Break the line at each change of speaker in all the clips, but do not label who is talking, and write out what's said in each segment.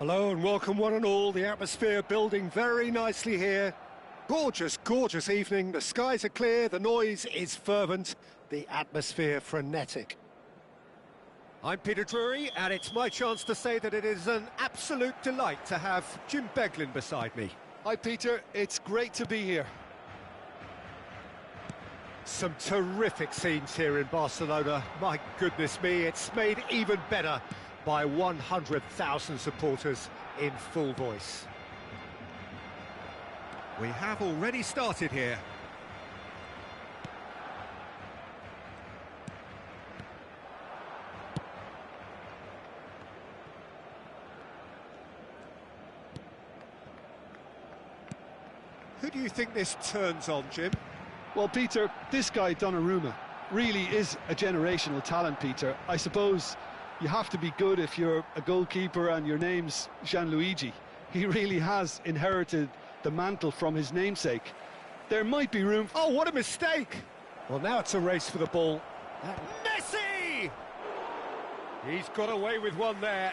Hello and welcome one and all. The atmosphere building very nicely here. Gorgeous, gorgeous evening. The skies are clear, the noise is fervent, the atmosphere frenetic. I'm Peter Drury, and it's my chance to say that it is an absolute delight to have Jim Beglin beside me.
Hi Peter, it's great to be here.
Some terrific scenes here in Barcelona. My goodness me, it's made even better by 100,000 supporters in full voice. We have already started here. Who do you think this turns on, Jim?
Well, Peter, this guy, Donnarumma, really is a generational talent, Peter. I suppose you have to be good if you're a goalkeeper and your name's Gianluigi. He really has inherited the mantle from his namesake. There might be room...
Oh, what a mistake! Well, now it's a race for the ball. Messi! He's got away with one there.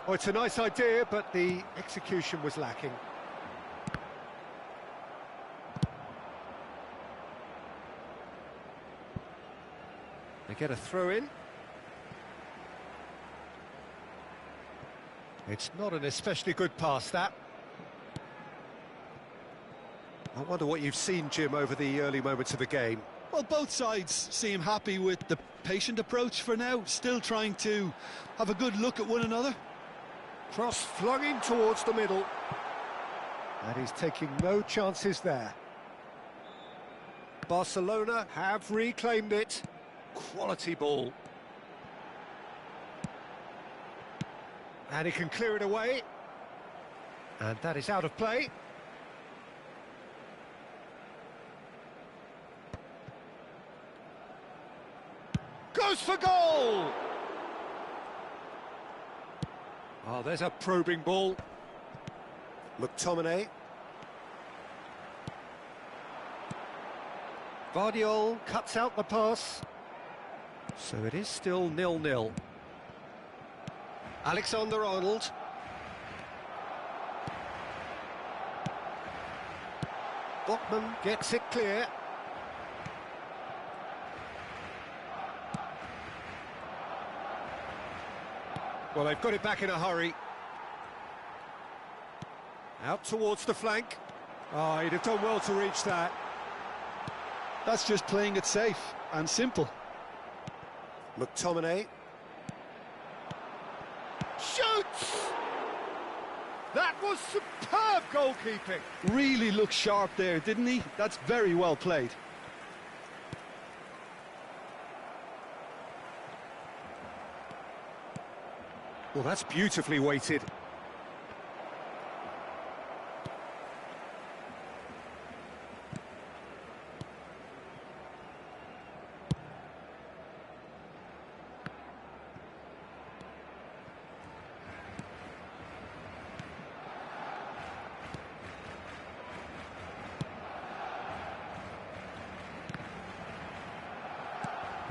Oh, it's a nice idea, but the execution was lacking. They get a throw in. It's not an especially good pass, that. I wonder what you've seen, Jim, over the early moments of the game.
Well, both sides seem happy with the patient approach for now, still trying to have a good look at one another.
Cross flung in towards the middle. And he's taking no chances there. Barcelona have reclaimed it. Quality ball. And he can clear it away. And that is out of play. Goes for goal! Oh, there's a probing ball. McTominay. Vardiol cuts out the pass. So it is still 0-0. Alexander-Arnold. Botman gets it clear. Well, they've got it back in a hurry. Out towards the flank. Oh, he'd have done well to reach that.
That's just playing it safe and simple.
McTominay. Shoots! That was superb goalkeeping.
Really looked sharp there, didn't he? That's very well played.
Well, that's beautifully weighted.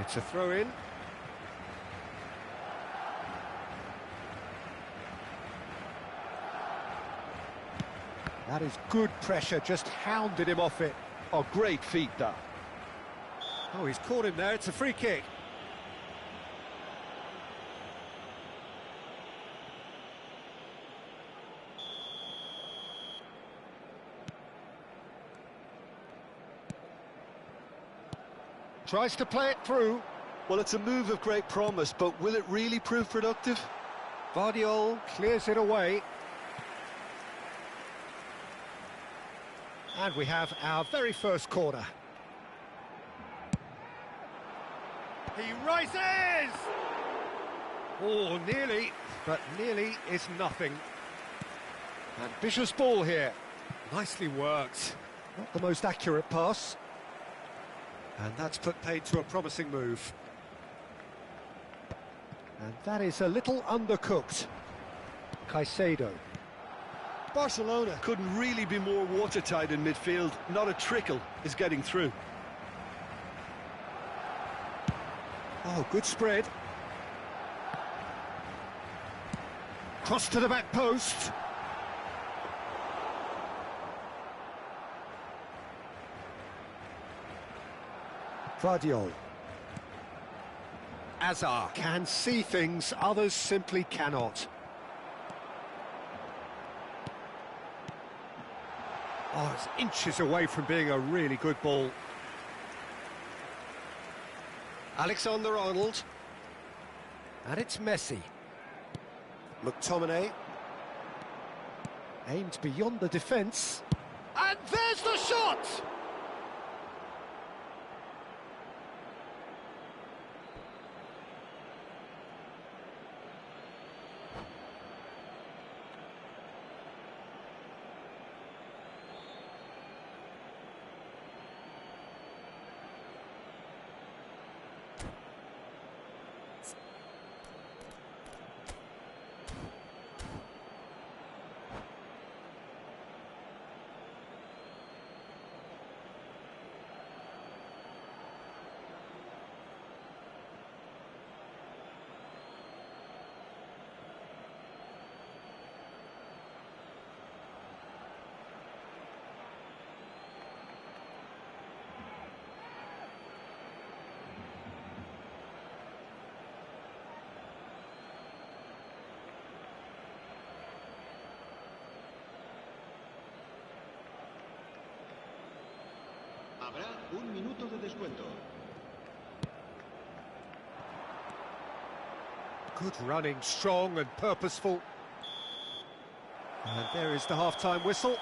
It's a throw-in. That is good pressure, just hounded him off it.
Oh, great feat, that.
Oh, he's caught him there, it's a free kick. Tries to play it through.
Well, it's a move of great promise, but will it really prove productive?
Vardiol clears it away. And we have our very first corner. He rises! Oh, nearly, but nearly is nothing. Ambitious ball here. Nicely worked. Not the most accurate pass. And that's put paid to a promising move. And that is a little undercooked. Caicedo.
Barcelona couldn't really be more watertight in midfield. Not a trickle is getting through.
Oh, good spread. Cross to the back post. Vardiol. Azar can see things others simply cannot. Oh, it's inches away from being a really good ball. Alexander-Arnold. And it's Messi. McTominay. Aimed beyond the defence. And there's the shot!
Habrá un minuto de descuento.
Good running, strong and purposeful. And there is the half-time whistle.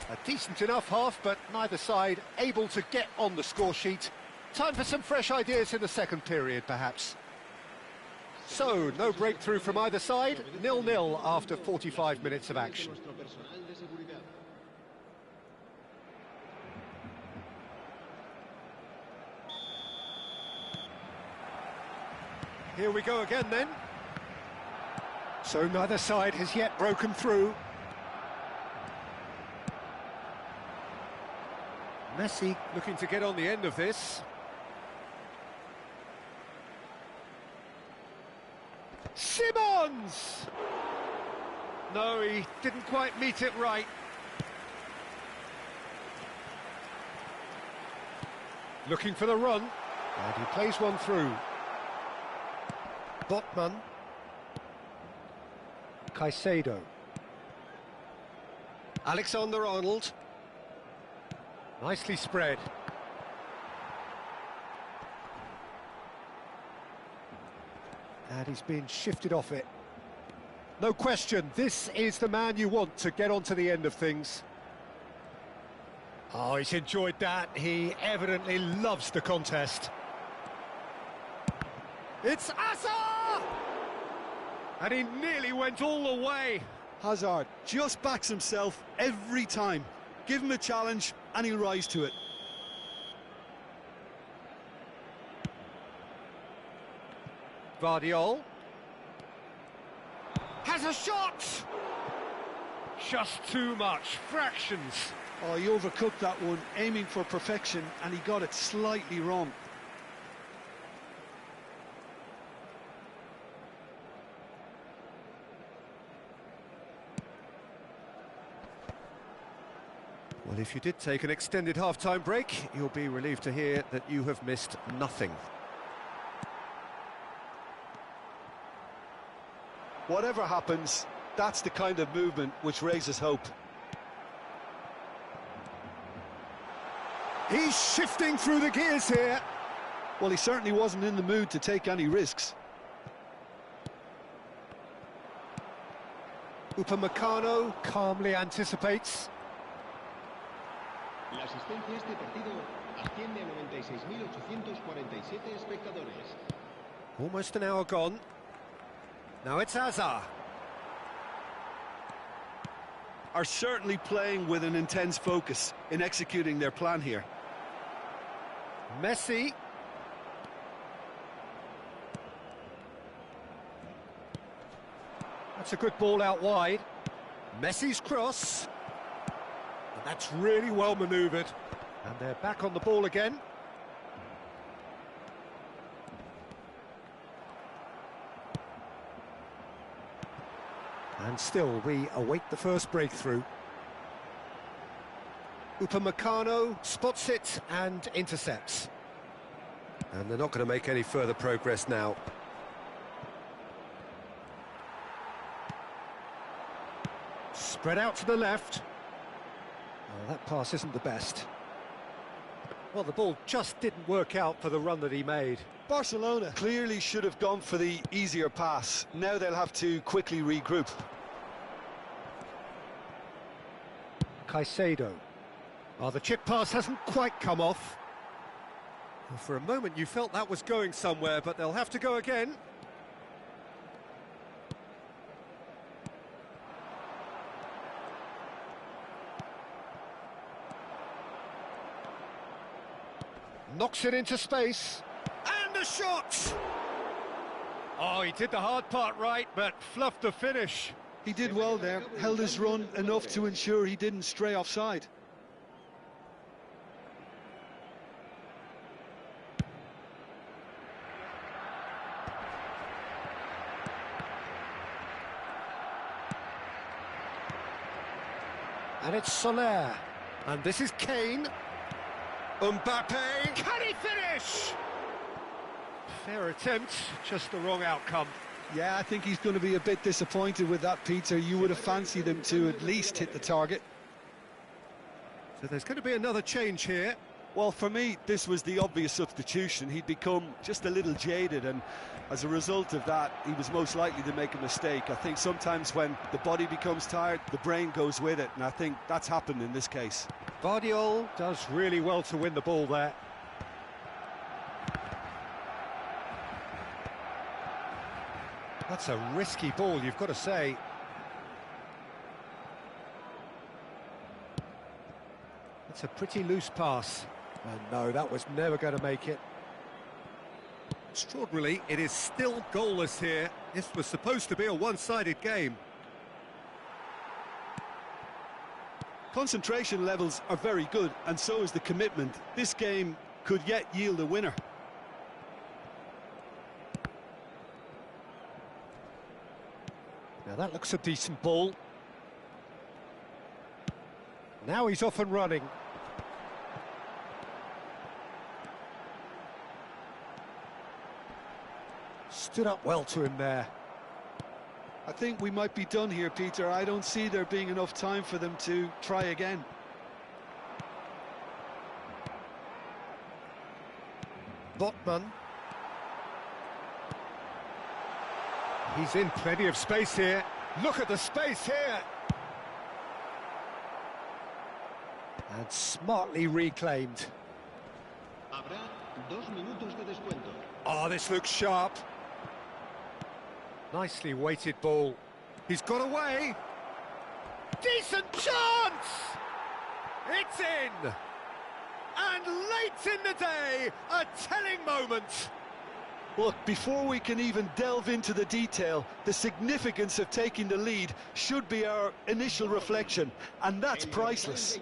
A decent enough half, but neither side able to get on the score sheet. Time for some fresh ideas in the second period, perhaps. So, no breakthrough from either side. 0-0 after 45 minutes of action. Here we go again then. So neither side has yet broken through. Messi looking to get on the end of this. Simons! No, he didn't quite meet it right. Looking for the run. And he plays one through. Botman. Caicedo. Alexander-Arnold. Nicely spread. And he's been shifted off it. No question, this is the man you want to get onto the end of things. Oh, he's enjoyed that. He evidently loves the contest. It's Hazard! And he nearly went all the way.
Hazard just backs himself every time. Give him a challenge and he'll rise to it.
Vardiol. Has a shot! Just too much, fractions.
Oh, he overcooked that one, aiming for perfection, and he got it slightly wrong.
Well, if you did take an extended half-time break, you'll be relieved to hear that you have missed nothing.
Whatever happens, that's the kind of movement which raises hope.
He's shifting through the gears here.
Well, he certainly wasn't in the mood to take any risks.
Upamecano calmly anticipates.
La asistencia a este partido asciende a 96.847 espectadores.
Almost an hour gone. Now it's Hazard.
Are certainly playing with an intense focus in executing their plan here.
Messi. That's a good ball out wide. Messi's cross. And that's really well manoeuvred. And they're back on the ball again. And still, we await the first breakthrough. Upamecano spots it and intercepts. And they're not going to make any further progress now. Spread out to the left. Oh, that pass isn't the best. Well, the ball just didn't work out for the run that he made.
Barcelona clearly should have gone for the easier pass. Now they'll have to quickly regroup.
Caicedo. Oh, the chip pass hasn't quite come off. Well, for a moment you felt that was going somewhere, but they'll have to go again. Knocks it into space. And a shot! Oh, he did the hard part right, but fluffed the finish.
He did well there, held his run enough to ensure he didn't stray offside.
And it's Soler. And this is Kane. Mbappe. Can he finish? Fair attempt, just the wrong outcome.
Yeah, I think he's going to be a bit disappointed with that, Peter. You would have fancied him to at least hit the target.
So there's going to be another change here.
Well, for me, this was the obvious substitution. He'd become just a little jaded, and as a result of that, he was most likely to make a mistake. I think sometimes when the body becomes tired, the brain goes with it, and I think that's happened in this case.
Guardiola does really well to win the ball there. That's a risky ball, you've got to say. It's a pretty loose pass. And no, that was never going to make it. Extraordinarily, it is still goalless here. This was supposed to be a one-sided game.
Concentration levels are very good, and so is the commitment. This game could yet yield a winner.
Now that looks a decent ball. Now he's off and running. Stood up well to him there.
I think we might be done here, Peter. I don't see there being enough time for them to try again.
Botman. He's in plenty of space here. Look at the space here. And smartly reclaimed.
Habrá 2 minutos de descuento.
Oh, this looks sharp. Nicely weighted ball. He's got away. Decent chance! It's in! And late in the day, a telling moment.
Look, before we can even delve into the detail, the significance of taking the lead should be our initial reflection, and that's priceless.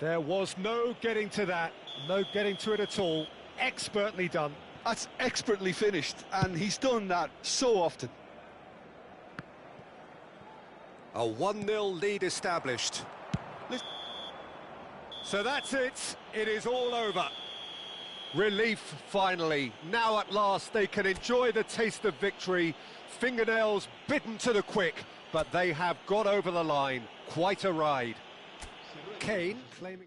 There was no getting to that, no getting to it at all. Expertly done.
That's expertly finished, and he's done that so often.
A 1-0 lead established. So that's it. It is all over. Relief, finally. Now at last they can enjoy the taste of victory. Fingernails bitten to the quick, but they have got over the line. Quite a ride. Kane claiming...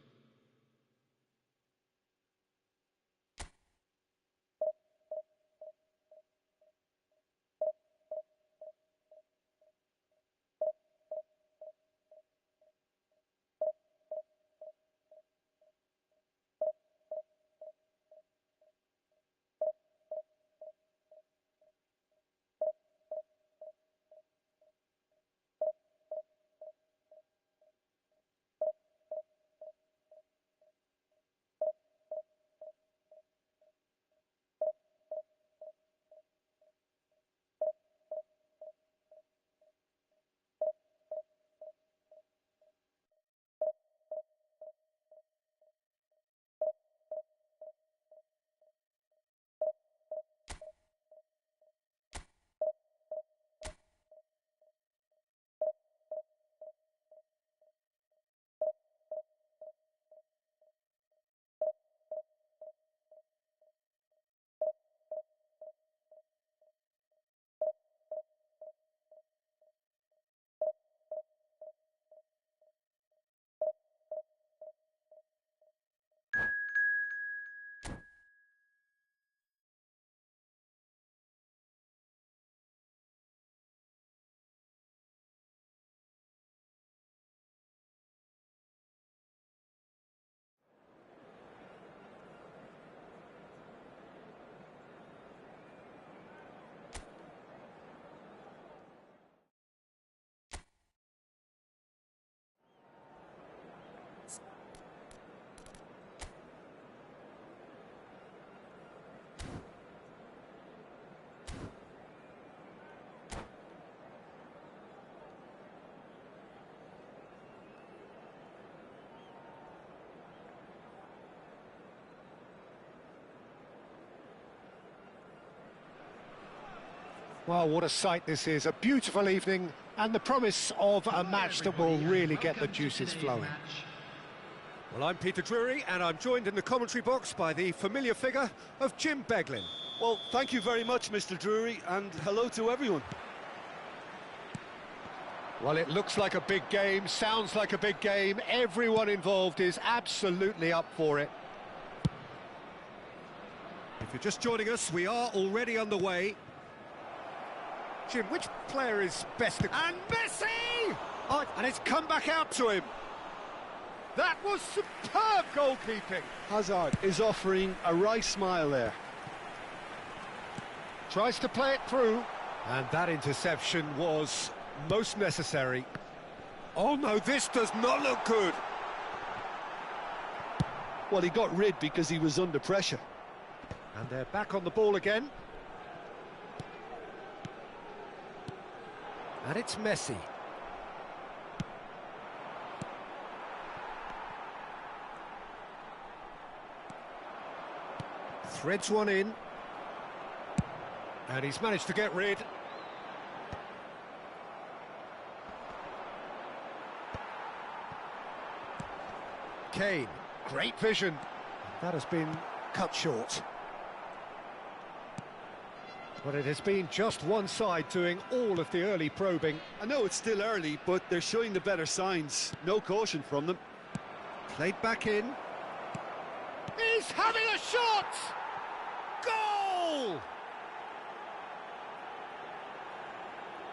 Well, what a sight this is. A beautiful evening and the promise of a match that will really get the juices flowing.
Well, I'm Peter Drury, and I'm joined in the commentary box by the familiar figure of Jim Beglin.
Well, thank you very much, Mr. Drury, and hello to everyone.
Well, it looks like a big game, sounds like a big game. Everyone involved is absolutely up for it.
If you're just joining us, we are already underway. Jim, which player is best?
And Messi! Oh, and it's come back out to him. That was superb goalkeeping.
Hazard is offering a wry smile there.
Tries to play it through. And that interception was most necessary. Oh no, this does not look good.
Well, he got rid because he was under pressure.
And they're back on the ball again. And it's Messi. Threads one in. And he's managed to get rid. Kane, great vision. That has been cut short. But it has been just one side doing all of the early probing.
I know it's still early, but they're showing the better signs. No caution from them.
Played back in. He's having a shot! Goal!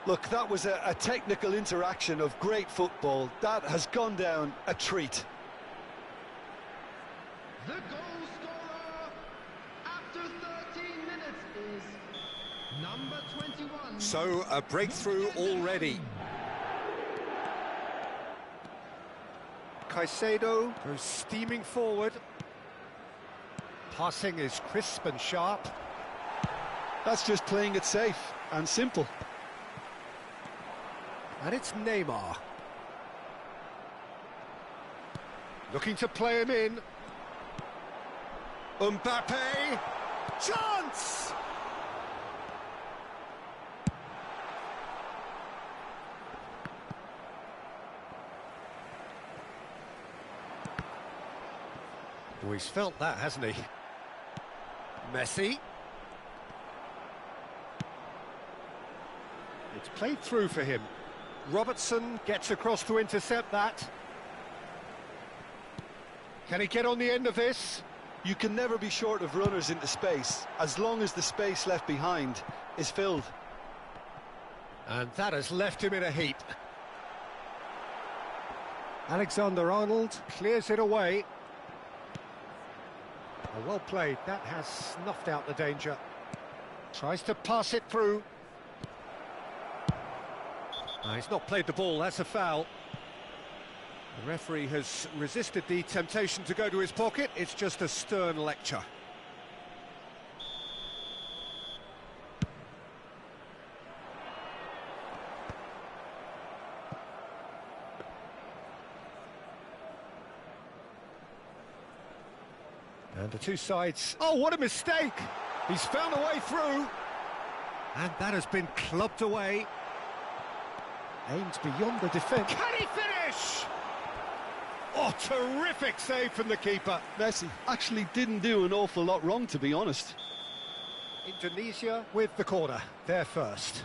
Look, that was a technical interaction of great football. That has gone down a treat.
The goal scorer after 13 minutes is number 21.
So, a breakthrough already.
Caicedo goes steaming forward. Passing is crisp and sharp.
That's just playing it safe and simple.
And it's Neymar. Looking to play him in. Mbappe! Chance! Oh, he's felt that, hasn't he? Messi. It's played through for him. Robertson gets across to intercept that. Can he get on the end of this?
You can never be short of runners into space, as long as the space left behind is filled.
And that has left him in a heap. Alexander-Arnold clears it away. Oh, well played, that has snuffed out the danger. Tries to pass it through. He's not played the ball, that's a foul. The referee has resisted the temptation to go to his pocket. It's just a stern lecture. And the two sides... Oh, what a mistake! He's found a way through. And that has been clubbed away. Aimed beyond the defence. Can he finish? Oh, terrific save from the keeper.
Messi actually didn't do an awful lot wrong, to be honest.
Indonesia with the corner, there first.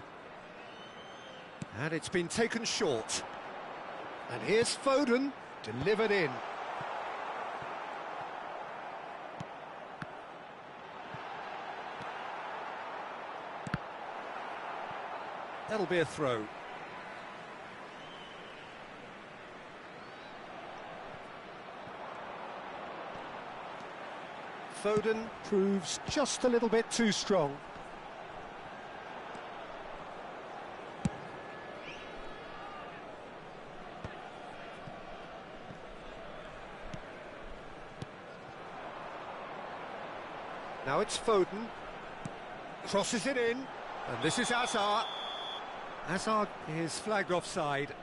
And it's been taken short. And here's Foden, delivered in. That'll be a throw. Foden proves just a little bit too strong. Now it's Foden. Crosses it in. And this is Hazard. Hazard is flagged offside.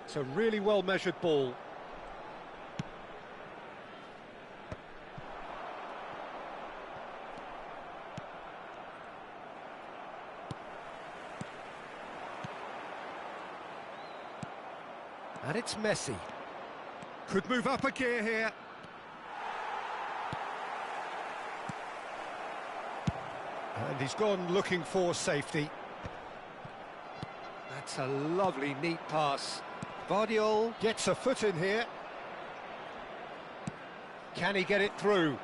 It's a really well-measured ball. And it's Messi.
Could move up a gear here.
And he's gone looking for safety. That's a lovely, neat pass. Vardiol gets a foot in here. Can he get it through?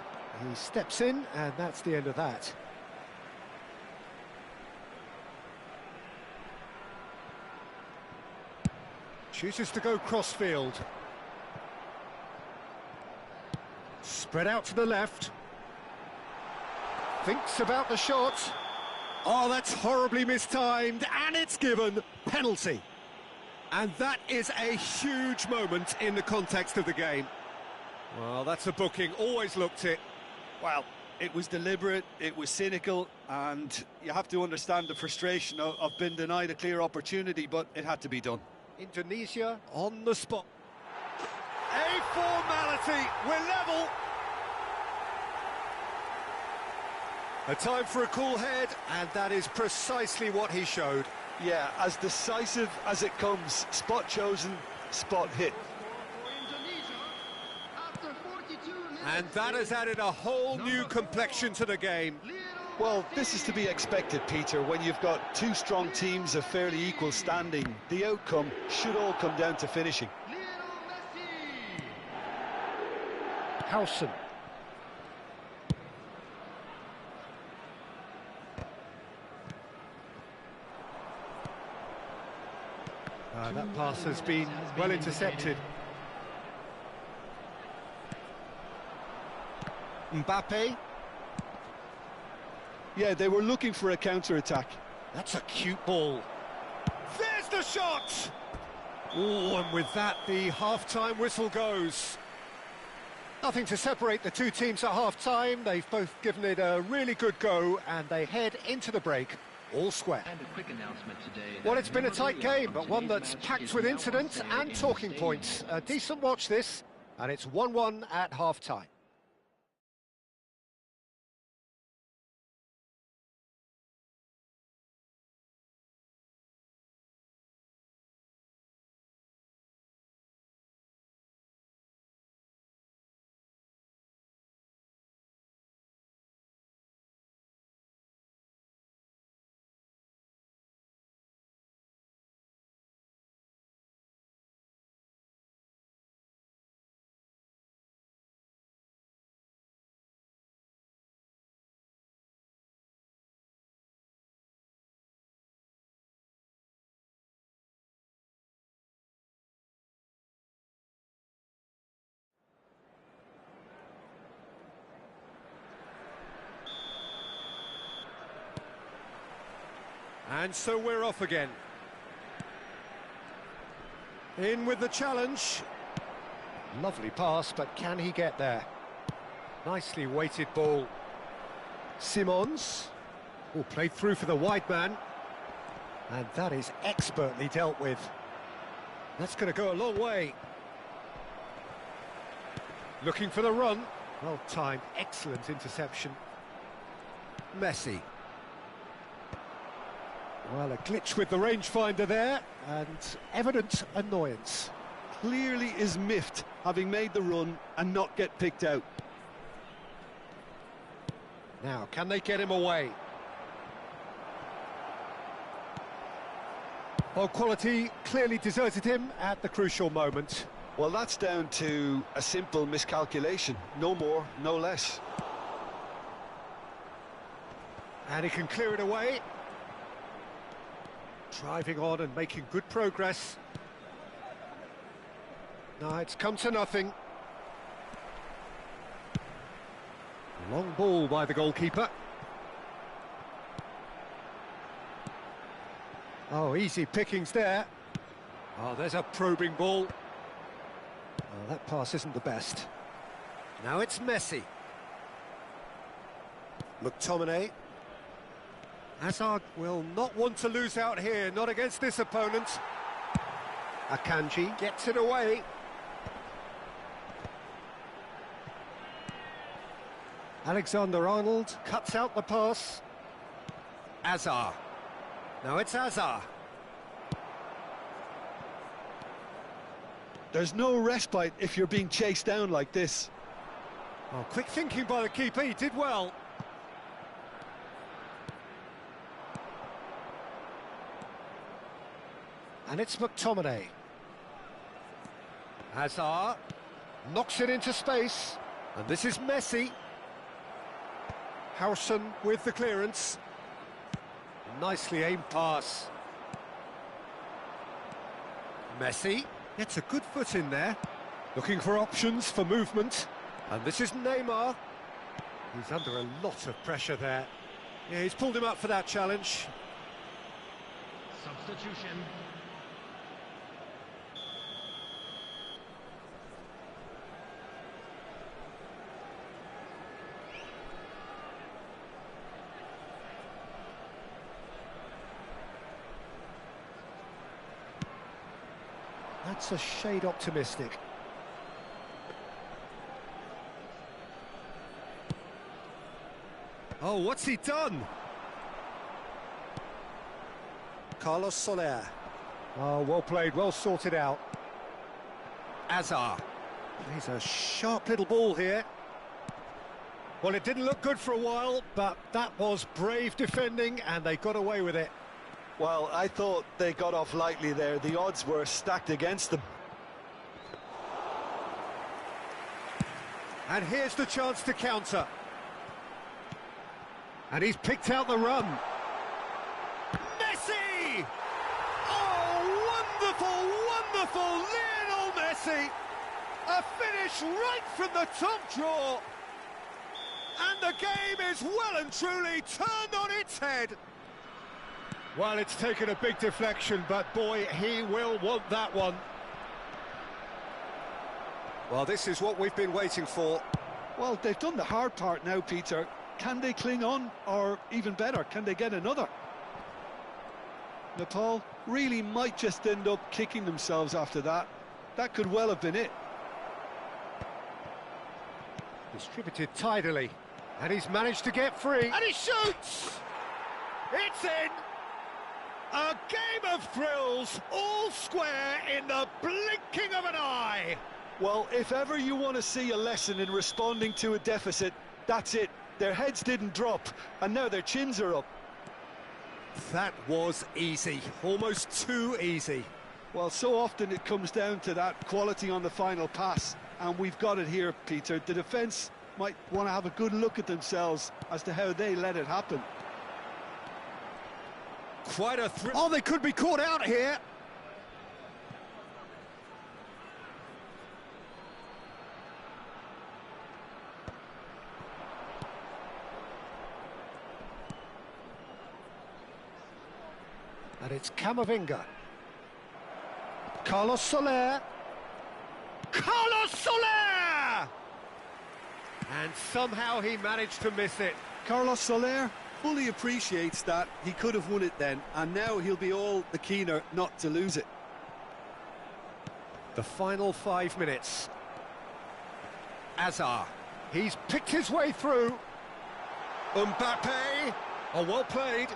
He steps in, and that's the end of that. Chooses to go cross-field. Spread out to the left. Thinks about the shot.
Oh, that's horribly mistimed, and it's given. Penalty. And that is a huge moment in the context of the game. Well, that's a booking, always looked it.
Well, it was deliberate, it was cynical, and you have to understand the frustration of being denied a clear opportunity, but it had to be done.
Indonesia on the spot.
A formality, we're level. A time for a cool head, and that is precisely what he showed.
Yeah, as decisive as it comes, spot chosen, spot hit.
And that has added a whole new complexion to the game.
Well, this is to be expected, Peter, when you've got two strong teams of fairly equal standing. The outcome should all come down to finishing.
Howson. That pass has been well intercepted. Mbappe.
Yeah, they were looking for a counter-attack.
That's a cute ball.
There's the shot! Oh, and with that, the half-time whistle goes.
Nothing to separate the two teams at half-time. They've both given it a really good go, and they head into the break all square.
And a quick announcement today.
Well, it's been a tight game, but one that's packed with incidents and talking points. A decent watch this, and it's 1-1 at half-time.
And so we're off again. In with the challenge.
Lovely pass, but can he get there? Nicely weighted ball. Simons. Oh, played through for the wide man. And that is expertly dealt with.
That's going to go a long way.
Looking for the run. Well timed, excellent interception.
Messi.
Well, a glitch with the rangefinder there, and evident annoyance.
Clearly is miffed, having made the run and not get picked out.
Now, can they get him away? Well, quality clearly deserted him at the crucial moment.
Well, that's down to a simple miscalculation. No more, no less.
And he can clear it away. Driving on and making good progress. No, it's come to nothing. Long ball by the goalkeeper. Oh, easy pickings there.
Oh, there's a probing ball.
Oh, that pass isn't the best.
Now it's Messi. McTominay. Hazard will not want to lose out here, not against this opponent.
Akanji gets it away. Alexander-Arnold cuts out the pass.
Azar. Now it's Azar.
There's no respite if you're being chased down like this.
Oh, quick thinking by the keeper, he did well.
And it's McTominay. Hazard knocks it into space.
And this is Messi.
Howson with the clearance. Nicely aimed pass.
Messi.
Gets a good foot in there. Looking for options for movement.
And this is Neymar.
He's under a lot of pressure there.
Yeah, he's pulled him up for that challenge.
Substitution.
That's a shade optimistic.
Oh, what's he done?
Carlos Soler. Oh, well played, well sorted out.
Hazard.
He's a sharp little ball here.
Well, it didn't look good for a while,
But that was brave defending, and they got away with it.
Well, I thought they got off lightly there. The odds were stacked against them.
and here's the chance to counter.
And he's picked out the run.
Messi! Oh, wonderful, wonderful Lionel Messi! A finish right from the top draw. And the game is well and truly turned on its head.
Well, it's taken a big deflection, but boy, he will want that one.
Well, this is what we've been waiting for.
Well, they've done the hard part now, Peter. Can they cling on, or even better, can they get another? Nepal really might just end up kicking themselves after that. That could well have been it.
Distributed tidily, and he's managed to get free.
And he shoots! It's in! A game of thrills, all square in the blinking of an eye.
Well, if ever you want to see a lesson in responding to a deficit, that's it. Their heads didn't drop, and now their chins are up.
That was easy, almost too easy.
Well, so often it comes down to that quality on the final pass, and we've got it here, Peter. The defence might want to have a good look at themselves as to how they let it happen.
Quite a thrill.
Oh, they could be caught out here. And it's Camavinga. Carlos Soler.
Carlos Soler! And somehow he managed to miss it.
Carlos Soler fully appreciates that he could have won it then, and now he'll be all the keener not to lose it.
The final 5 minutes. Hazard.
He's picked his way through.
Mbappe. Oh, well played.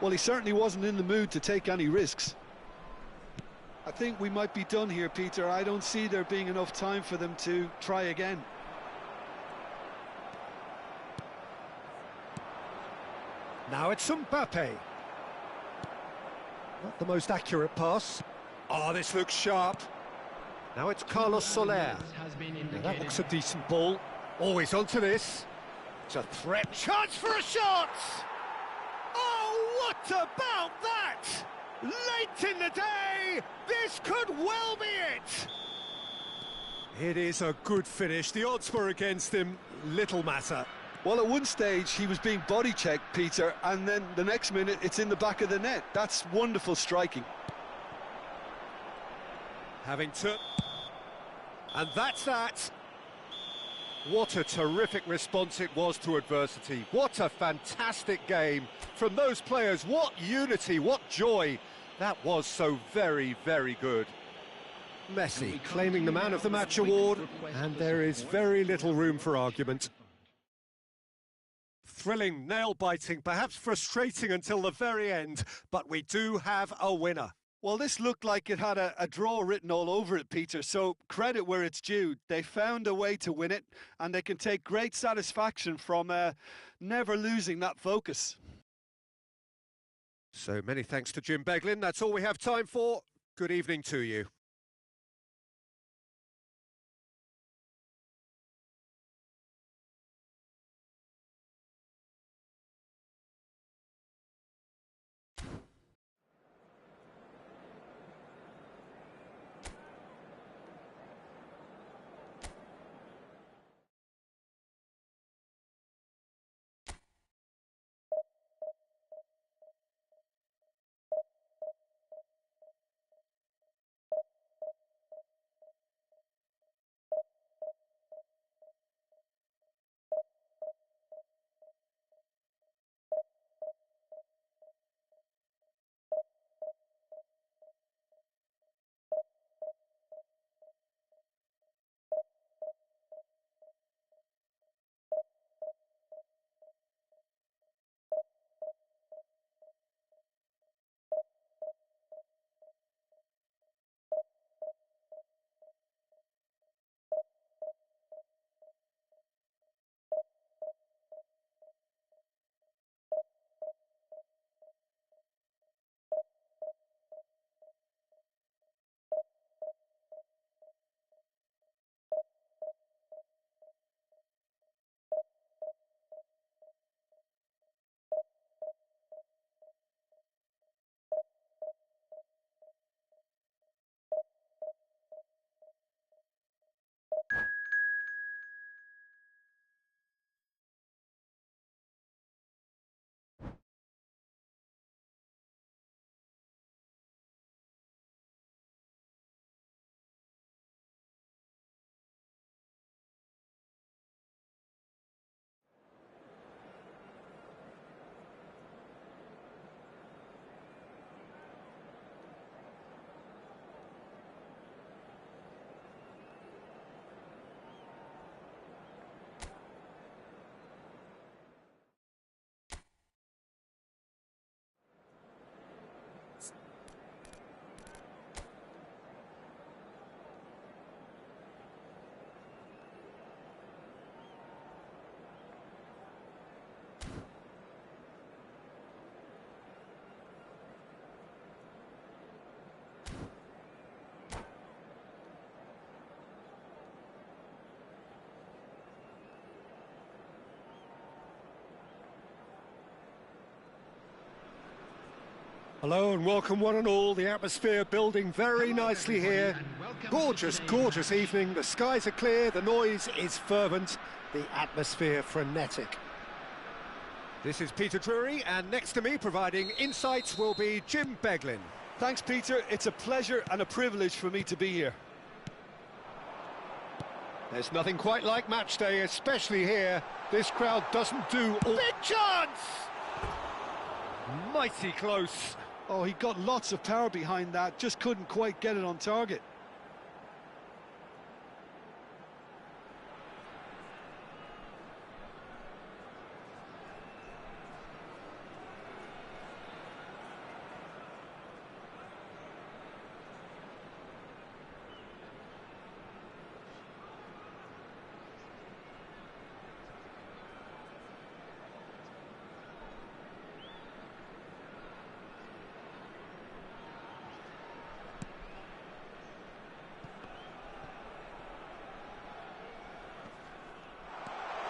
Well, he certainly wasn't in the mood to take any risks. I think we might be done here, Peter. I don't see there being enough time for them to try again.
Now it's Mbappe. Not the most accurate pass.
Oh, this looks sharp.
Now it's Carlos Soler. Now that looks a decent ball. Always onto this. It's a threat.
Chance for a shot! Oh, what about that? Late in the day, this could well be it.
It is a good finish. The odds were against him. Little matter.
Well, at one stage he was being body checked, Peter, and then the next minute it's in the back of the net. That's wonderful striking.
Having to...
And that's that. What a terrific response it was to adversity. What a fantastic game from those players. What unity, what joy. That was so very, very good. Messi claiming the Man of the Match award, and there is very little room for argument. Thrilling, nail-biting, perhaps frustrating until the very end, but we do have a winner.
Well, this looked like it had a draw written all over it, Peter, so credit where it's due. They found a way to win it, and they can take great satisfaction from never losing that focus.
So many thanks to Jim Beglin. That's all we have time for. Good evening to you.
Hello and welcome one and all. The atmosphere building very nicely here. Gorgeous, gorgeous evening. The skies are clear, the noise is fervent, the atmosphere frenetic.
This is Peter Drury, and next to me providing insights will be Jim Beglin.
Thanks, Peter. It's a pleasure and a privilege for me to be here.
There's nothing quite like match day, especially here. This crowd doesn't do all...
Big chance! Mighty close.
Oh, he got lots of power behind that, just couldn't quite get it on target.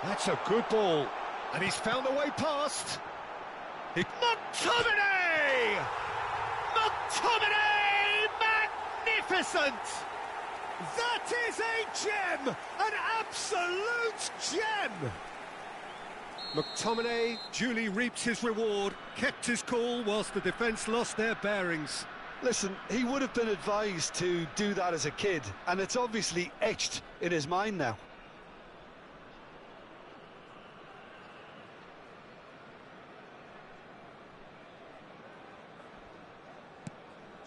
That's a good ball.
And he's found a way past. McTominay! McTominay! Magnificent! That is a gem! An absolute gem!
McTominay duly reaps his reward, kept his cool whilst the defence lost their bearings.
Listen, he would have been advised to do that as a kid, and it's obviously etched in his mind now.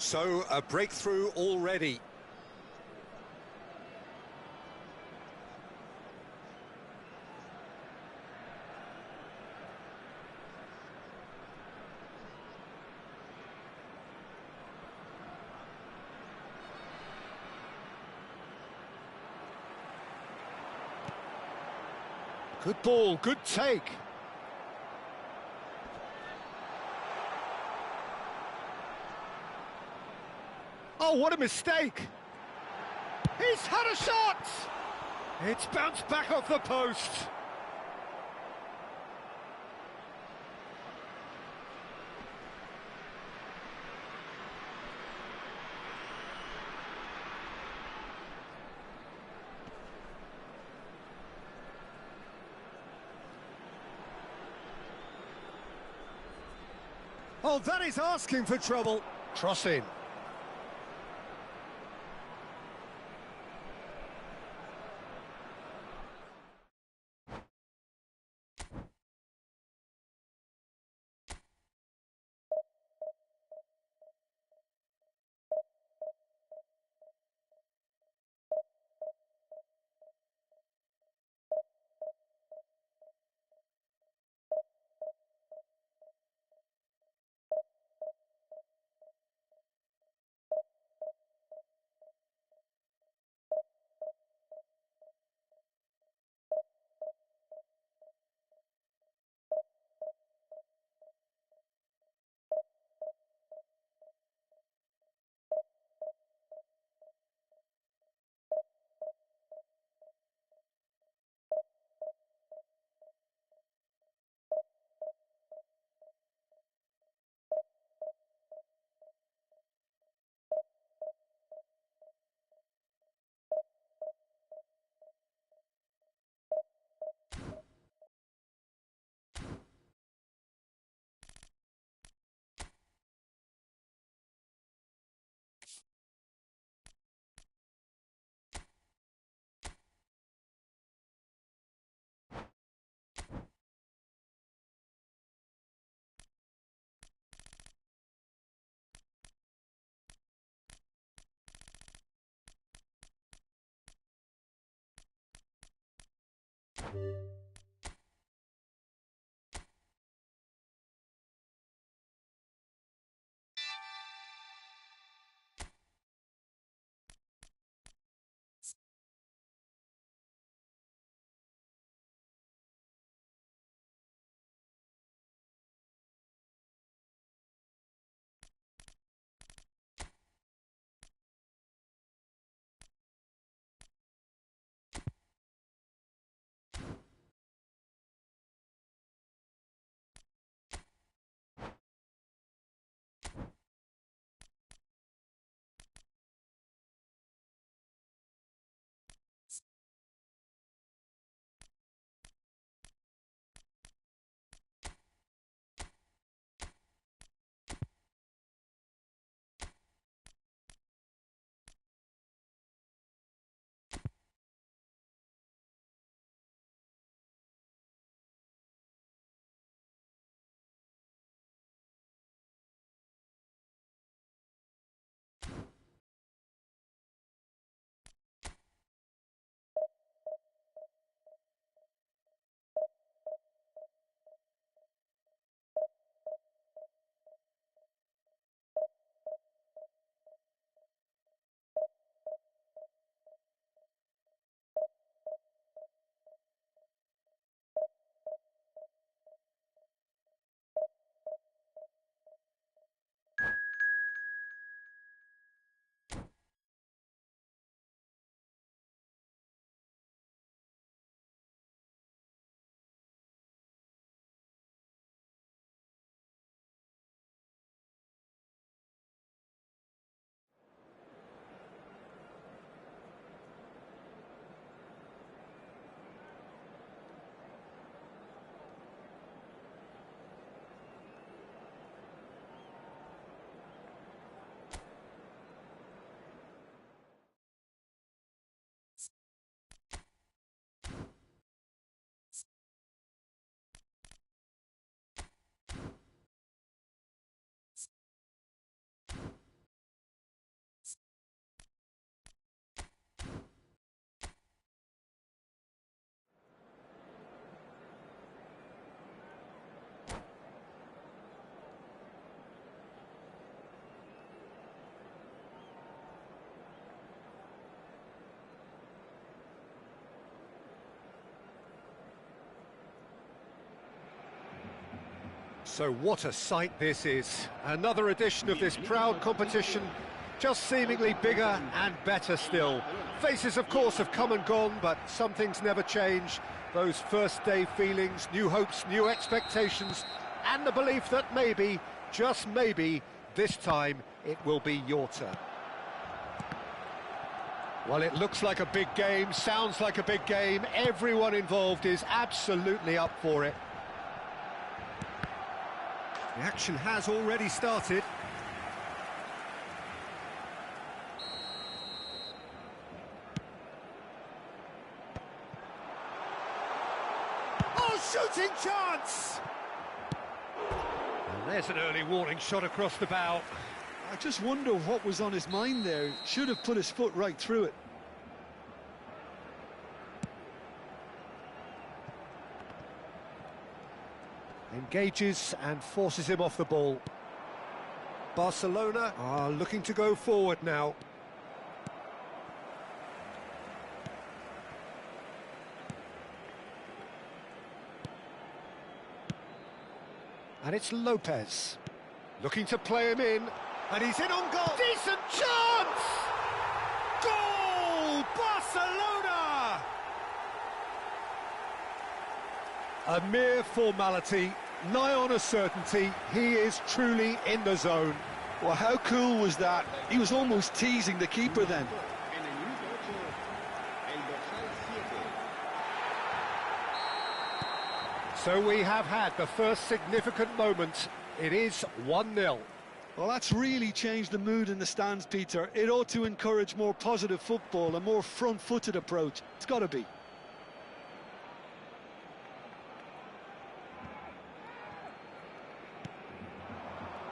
So, a breakthrough already.
Good ball, good take. Oh, what a mistake! He's had a shot! It's bounced back off the post. Oh, that is asking for trouble. Cross in. So what a sight this is. Another edition of this proud competition, just seemingly bigger and better still. Faces, of course, have come and gone, but some things never change. Those first day feelings, new hopes, new expectations, and the belief that maybe, just maybe, this time it will be your turn. Well, it looks like a big game, sounds like a big game. Everyone involved is absolutely up for it. The action has already started. Oh, shooting chance! And there's an early warning shot across the bow.
I just wonder what was on his mind there. Should have put his foot right through it.
Engages and forces him off the ball. Barcelona are looking to go forward now. And it's Lopez. Looking to play him in. And he's in on goal. Decent chance! Goal! Barcelona! A mere formality, nigh on a certainty. He is truly in the zone.
Well, how cool was that? He was almost teasing the keeper then.
En el minuto 8, el dorsal 7.
So we have had the first significant moment. It is 1-0.
Well, that's really changed the mood in the stands, Peter. It ought to encourage more positive football, a more front-footed approach. It's got to be.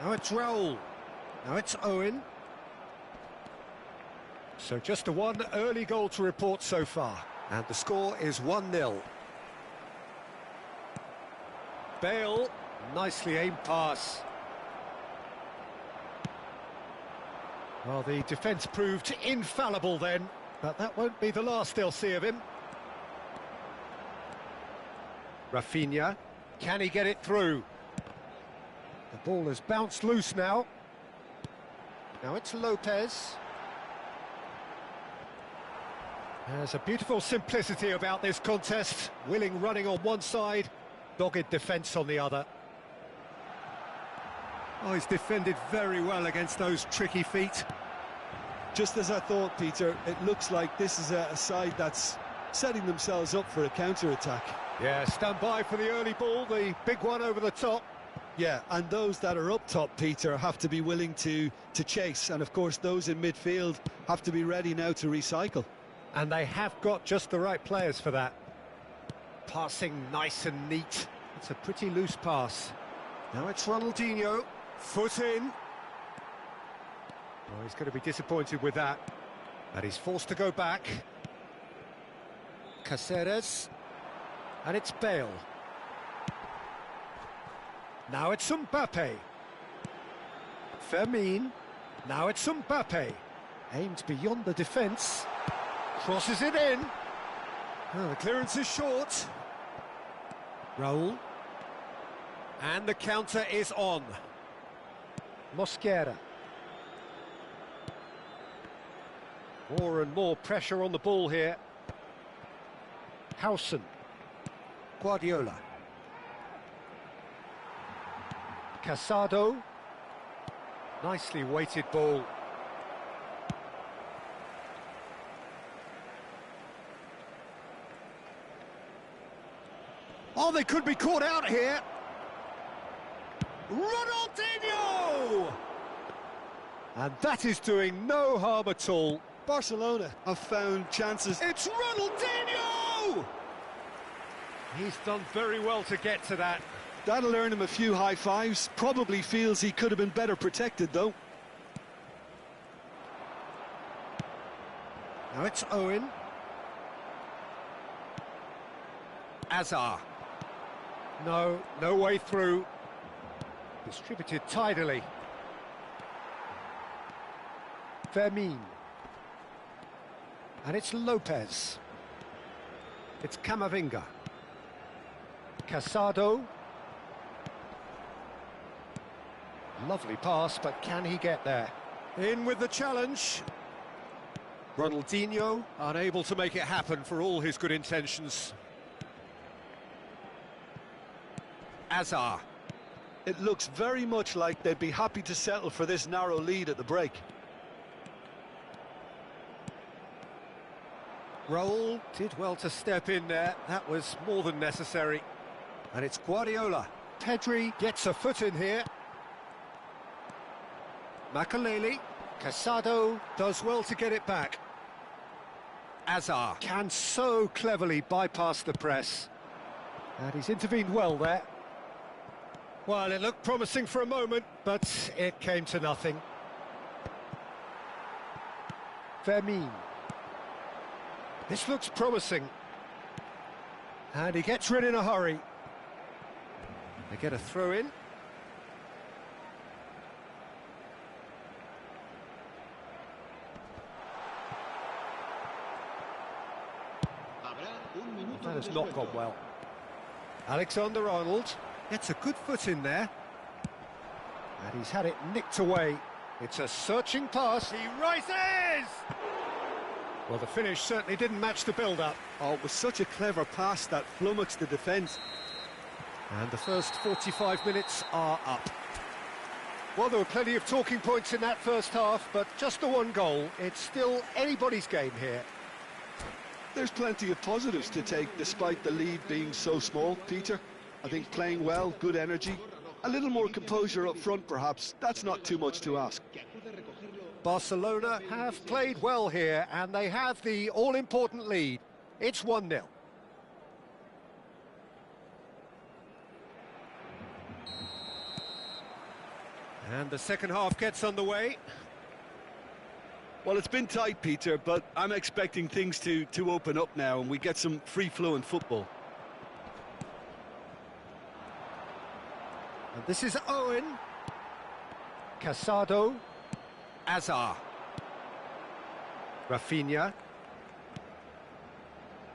Now it's Raul. Now it's Owen. So just one early goal to report so far. And the score is 1-0. Bale, nicely aimed pass. Well, the defence proved infallible then, but that won't be the last they'll see of him. Rafinha, can he get it through? The ball has bounced loose now. Now it's Lopez. There's a beautiful simplicity about this contest. Willing running on one side, dogged defence on the other. Oh, he's defended very well against those tricky feet.
Just as I thought, Peter, it looks like this is a side that's setting themselves up for a counter-attack.
Yeah, stand by for the early ball, the big one over the top.
Yeah, and those that are up top, Peter, have to be willing to chase. And, of course, those in midfield have to be ready now to recycle.
And they have got just the right players for that. Passing nice and neat. It's a pretty loose pass. Now it's Ronaldinho. Foot in. Oh, he's going to be disappointed with that. And he's forced to go back. Caceres. And it's Bale. Now it's Mbappe. Fermin. Now it's Mbappe. Aimed beyond the defence. Crosses it in. Oh, the clearance is short. Raul. And the counter is on. Mosquera. More and more pressure on the ball here. Howson. Guardiola. Casado. Nicely weighted ball. Oh, they could be caught out here. Ronaldinho! And that is doing no harm at all.
Barcelona have found chances.
It's Ronaldinho! He's done very well to get to that.
That'll earn him a few high fives. Probably feels he could have been better protected, though.
Now it's Owen. Azar. No way through. Distributed tidily. Fermin. And it's Lopez. It's Camavinga. Casado. Lovely pass, but can he get there?
In with the challenge. Ronaldinho unable to make it happen for all his good intentions. Azar.
It looks very much like they'd be happy to settle for this narrow lead at the break.
Raul did well to step in there. That was more than necessary. And it's Guardiola.
Pedri gets a foot in here.
Makaleli.
Casado does well to get it back.
Azar.
Can so cleverly bypass the press. And he's intervened well there. Well, it looked promising for a moment, but it came to nothing. Fermin. This looks promising. And he gets rid in a hurry.
They get a throw in.
That has not gone well. Alexander-Arnold gets a good foot in there. And he's had it nicked away. It's a searching pass.
He rises!
Well, the finish certainly didn't match the build-up.
Oh, it was such a clever pass that flummoxed the defence.
And the first 45 minutes are up. Well, there were plenty of talking points in that first half, but just the one goal. It's still anybody's game here.
There's plenty of positives to take despite the lead being so small, Peter. I think playing well, good energy, a little more composure up front perhaps, that's not too much to ask.
Barcelona have played well here, and they have the all-important lead. It's 1-0.
And the second half gets underway.
Well, it's been tight, Peter, but I'm expecting things to open up now and we get some free-flowing football.
And this is Owen. Casado.
Azar.
Rafinha.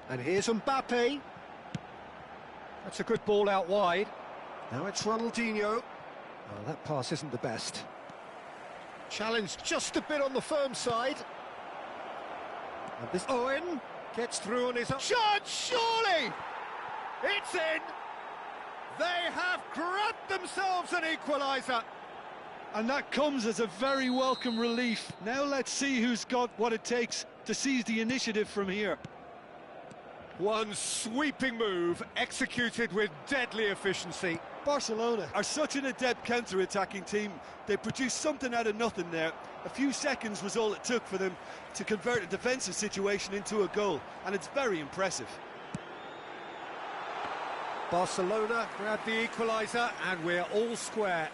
And here's Mbappe. That's a good ball out wide. Now it's Ronaldinho. Oh, that pass isn't the best. Challenge just a bit on the firm side. And this Owen gets through on his own. Shot, surely!
It's in! They have grabbed themselves an equaliser.
And that comes as a very welcome relief. Now let's see who's got what it takes to seize the initiative from here.
One sweeping move, executed with deadly efficiency.
Barcelona are such an adept counter-attacking team. They produced something out of nothing there. A few seconds was all it took for them to convert a defensive situation into a goal, and it's very impressive.
Barcelona grab the equaliser, and we're all square.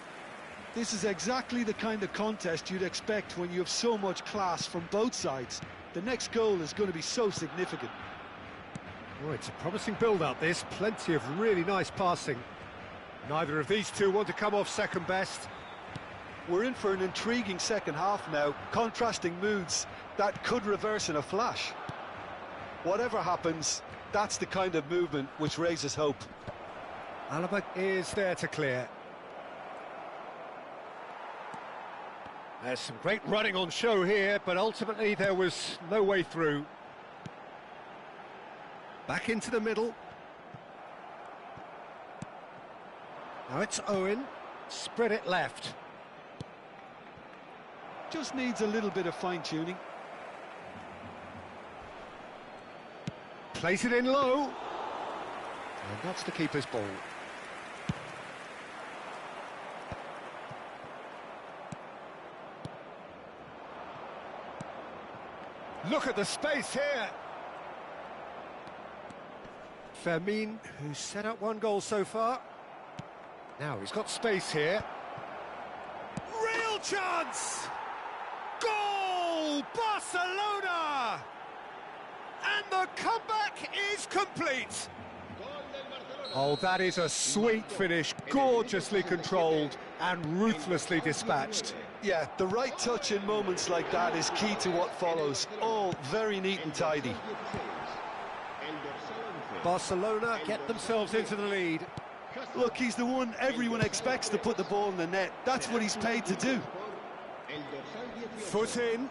This is exactly the kind of contest you'd expect when you have so much class from both sides. The next goal is going to be so significant.
Oh, it's a promising build-up, this. Plenty of really nice passing. Neither of these two want to come off second best.
We're in for an intriguing second half now, contrasting moods that could reverse in a flash. Whatever happens, that's the kind of movement which raises hope.
Alaba is there to clear. There's some great running on show here, but ultimately there was no way through. Back into the middle. Now it's Owen, spread it left.
Just needs a little bit of fine-tuning.
Plays it in low. And that's the keeper's ball. Look at the space here. Fermin, who's set up one goal so far. Now he's got space here.
Real chance! Goal! Barcelona! And the comeback is complete.
Oh, that is a sweet finish, gorgeously controlled and ruthlessly dispatched.
Yeah, the right touch in moments like that is key to what follows. All very neat and tidy.
Barcelona get themselves into the lead.
Look, he's the one everyone expects to put the ball in the net. That's what he's paid to do.
Foot in.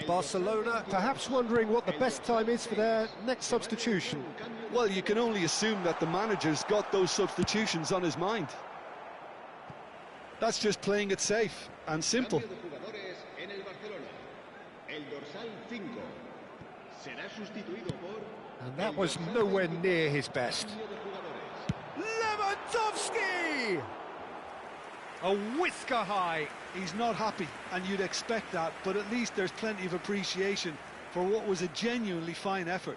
Barcelona perhaps wondering what the best time is for their next substitution.
Well, you can only assume that the manager's got those substitutions on his mind. That's just playing it safe and simple.
And that was nowhere near his best.
Lewandowski! A whisker high.
He's not happy, and you'd expect that, but at least there's plenty of appreciation for what was a genuinely fine effort.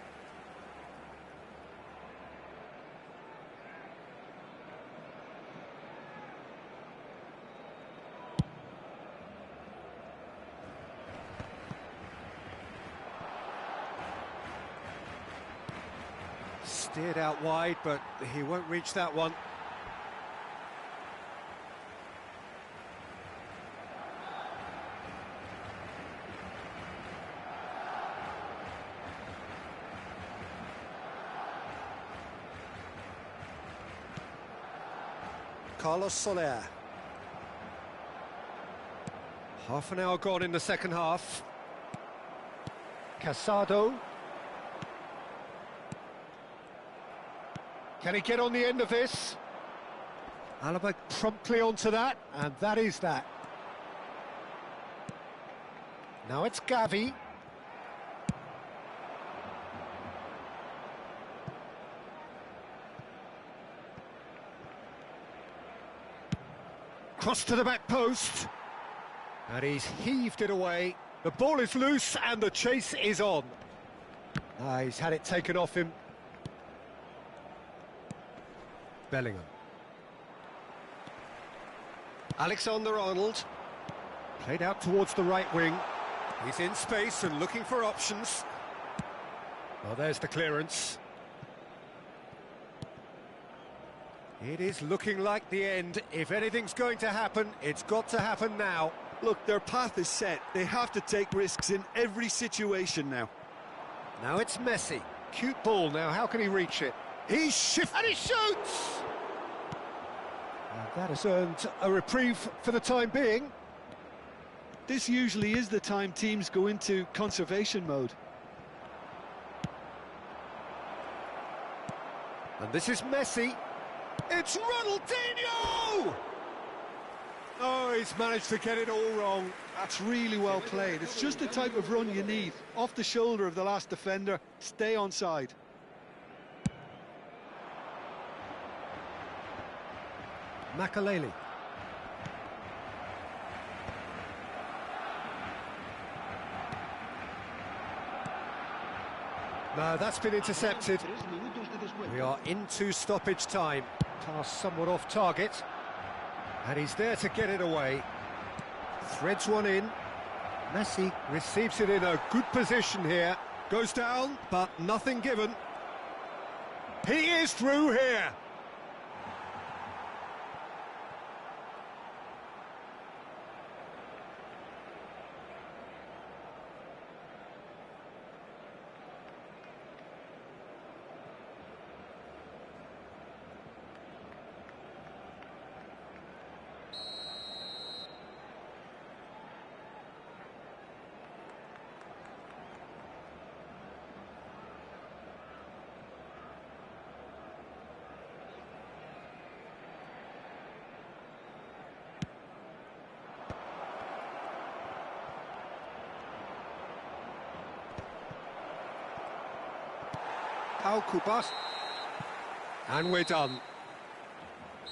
Steered out wide, but he won't reach that one. Carlos Soler. Half an hour gone in the second half.
Casado. Can he get on the end of this?
Alaba promptly onto that,
And that is that. Now it's Gavi.
cross to the back post. And he's heaved it away. The ball is loose and the chase is on. He's had it taken off him. Bellingham. Alexander-Arnold. Played out towards the right wing. He's in space and looking for options. Well, there's the clearance. It is looking like the end. If anything's going to happen, it's got to happen now.
Look, their path is set. They have to take risks in every situation now.
Now it's Messi. Cute ball now. How can he reach it? He's shifted and he shoots! And that has earned a reprieve for the time being.
This usually is the time teams go into conservation mode.
And this is Messi. It's Ronaldinho! Oh, he's managed to get it all wrong.
That's really well played. It's just the type of run you need. Off the shoulder of the last defender, stay onside.
Makaleli. No, that's been intercepted. We are into stoppage time. Pass somewhat off target. And he's there to get it away. Threads one in. Messi receives it in a good position here. Goes down, but nothing given. He is through here. Kubas. And we're done.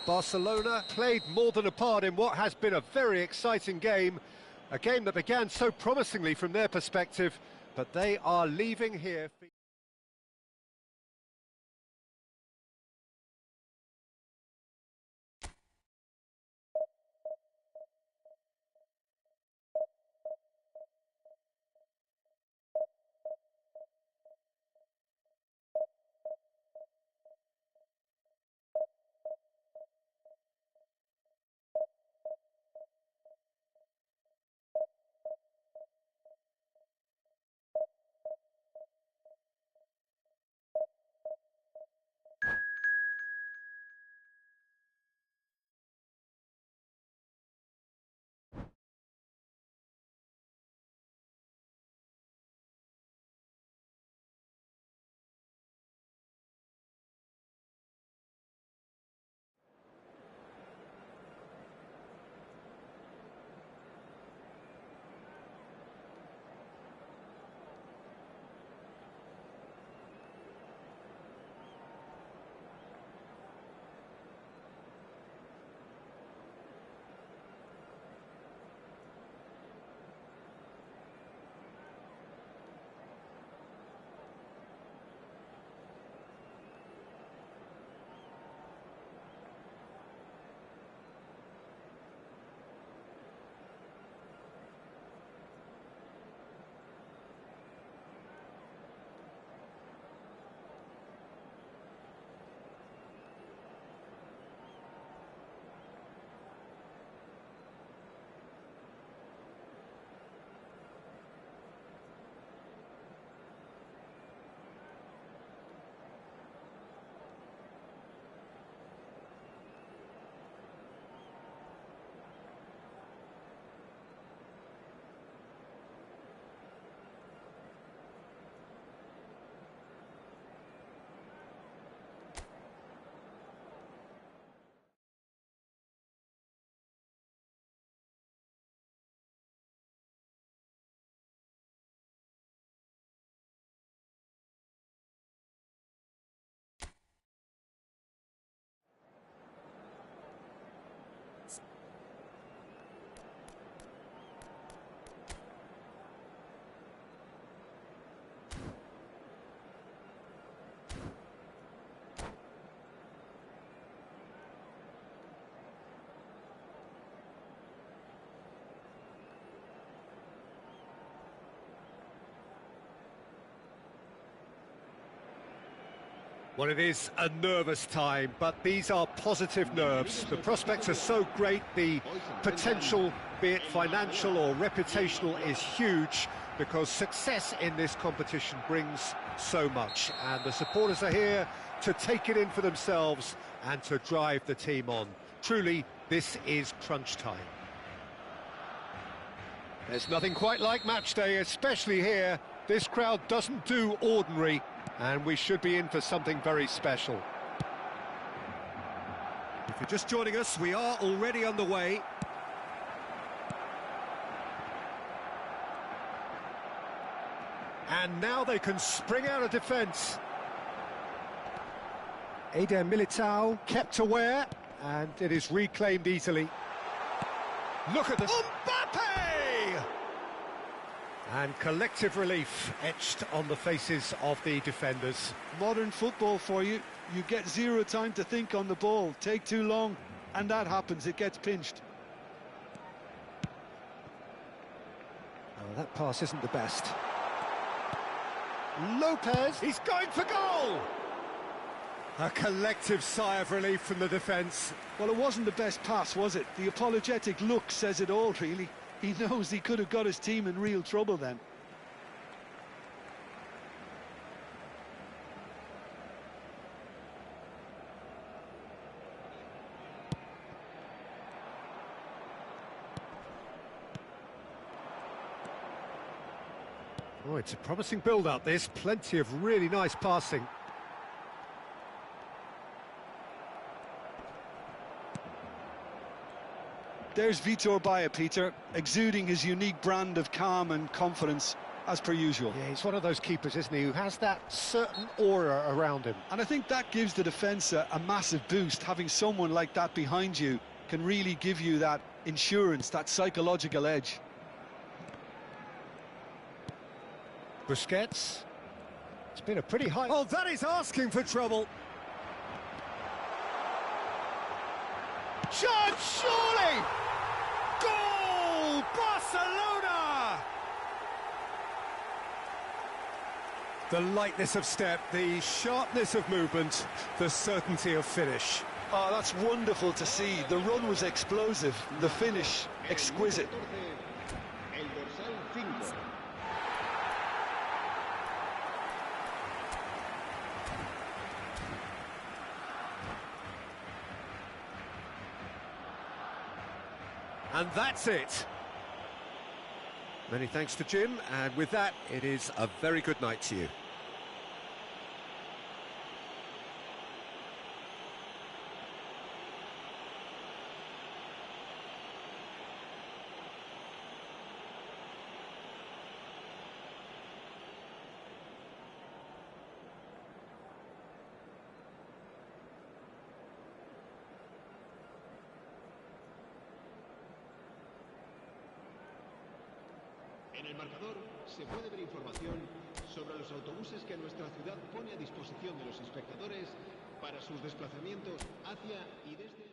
Barcelona played more than a part in what has been a very exciting game. A game that began so promisingly from their perspective, but they are leaving here. Well, it is a nervous time, but these are positive nerves. The prospects are so great, the potential, be it financial or reputational, is huge because success in this competition brings so much. And the supporters are here to take it in for themselves and to drive the team on. Truly, this is crunch time. There's nothing quite like match day, especially here. This crowd doesn't do ordinary, and we should be in for something very special. If you're just joining us, we are already underway. And now they can spring out of defence.
Eder Militao kept aware, and it is reclaimed easily.
Look at the... Mbappe! And collective relief etched on the faces of the defenders.
Modern football for you. You get zero time to think on the ball. Take too long, and that happens. It gets pinched.
Oh, that pass isn't the best.
Lopez, he's going for goal! A collective sigh of relief from the defence.
Well, it wasn't the best pass, was it? The apologetic look says it all, really. He knows he could have got his team in real trouble then.
Oh, it's a promising build-up, this. Plenty of really nice passing.
There's Vitor Baia, Peter, exuding his unique brand of calm and confidence, as per usual.
Yeah, he's one of those keepers, isn't he, who has that certain aura around him.
And I think that gives the defence a massive boost. Having someone like that behind you can really give you that insurance, that psychological edge.
Busquets. It's been a pretty high...
Oh, that is asking for trouble. Shot, surely! Goal! Barcelona! The lightness of step, the sharpness of movement, the certainty of finish.
Oh, that's wonderful to see. The run was explosive, the finish exquisite.
El dorsal 5.
And that's it. Many thanks to Jim, and with that, it is a very good night to you.
En el marcador se puede ver información sobre los autobuses que nuestra ciudad pone a disposición de los espectadores para sus desplazamientos hacia y desde...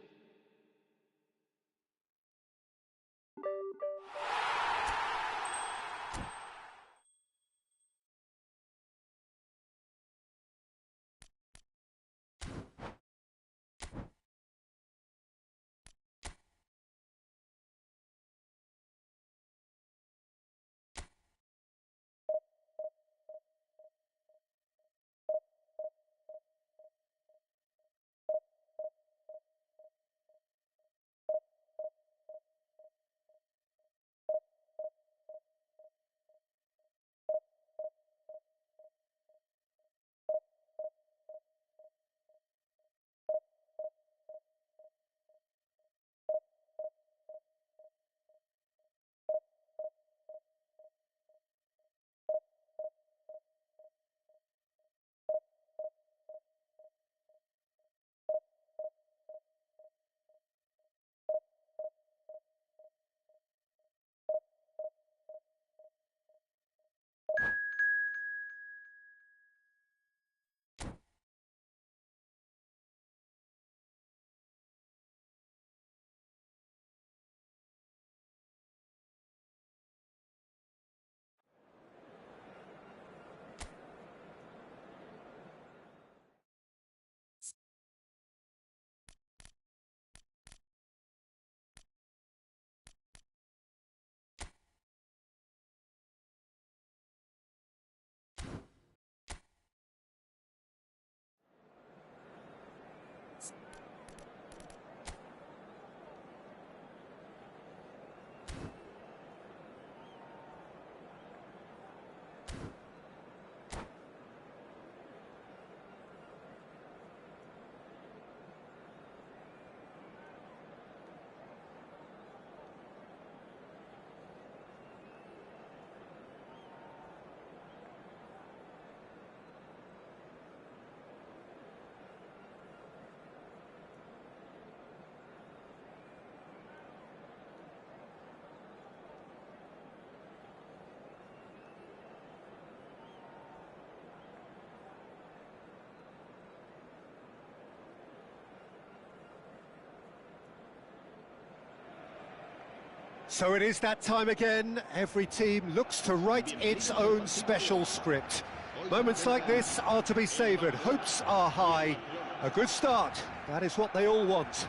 So it is that time again. Every team looks to write its own special script. Moments like this are to be savoured. Hopes are high. A good start. That is what they all want.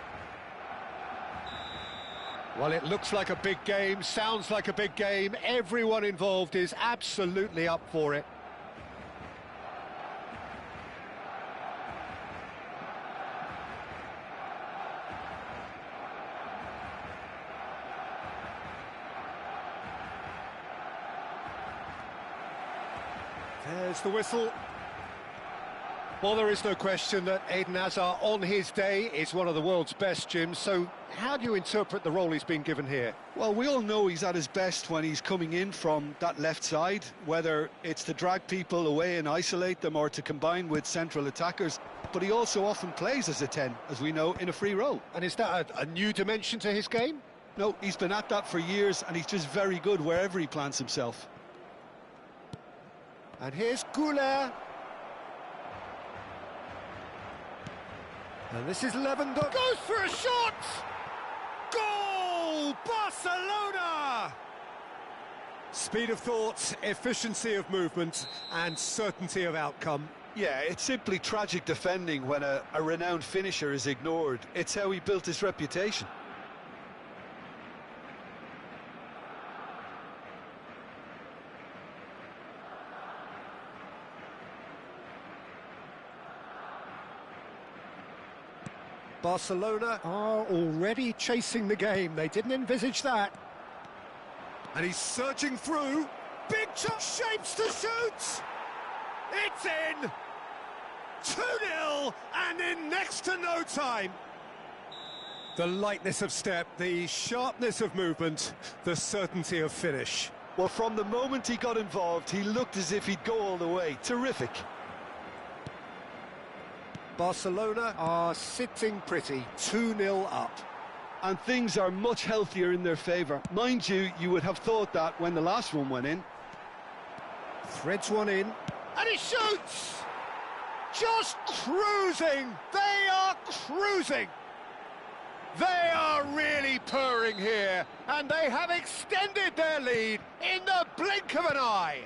Well, it looks like a big game, sounds like a big game. Everyone involved is absolutely up for it. There's the whistle. Well, there is no question that Eden Hazard, on his day, is one of the world's best, Jim. So how do you interpret the role he's been given here?
Well, we all know he's at his best when he's coming in from that left side, whether it's to drag people away and isolate them or to combine with central attackers. But he also often plays as a 10, as we know, in a free role.
And is that a new dimension to his game?
No, he's been at that for years, and he's just very good wherever he plants himself.
And here's Goulet. And this is Lewandowski. Goes for a shot! Goal! Barcelona! Speed of thought, efficiency of movement, and certainty of outcome.
Yeah, it's simply tragic defending when a renowned finisher is ignored. It's how he built his reputation.
Barcelona are already chasing the game. They didn't envisage that. And he's surging through. Big shapes to shoot. It's in. 2-0 and in next to no time. The lightness of step, the sharpness of movement, the certainty of finish.
Well, from the moment he got involved, he looked as if he'd go all the way. Terrific.
Barcelona are sitting pretty, 2-0 up.
And things are much healthier in their favour. Mind you, you would have thought that when the last one went in.
Threads one in, and he shoots! Just cruising! They are cruising! They are really purring here, and they have extended their lead in the blink of an eye.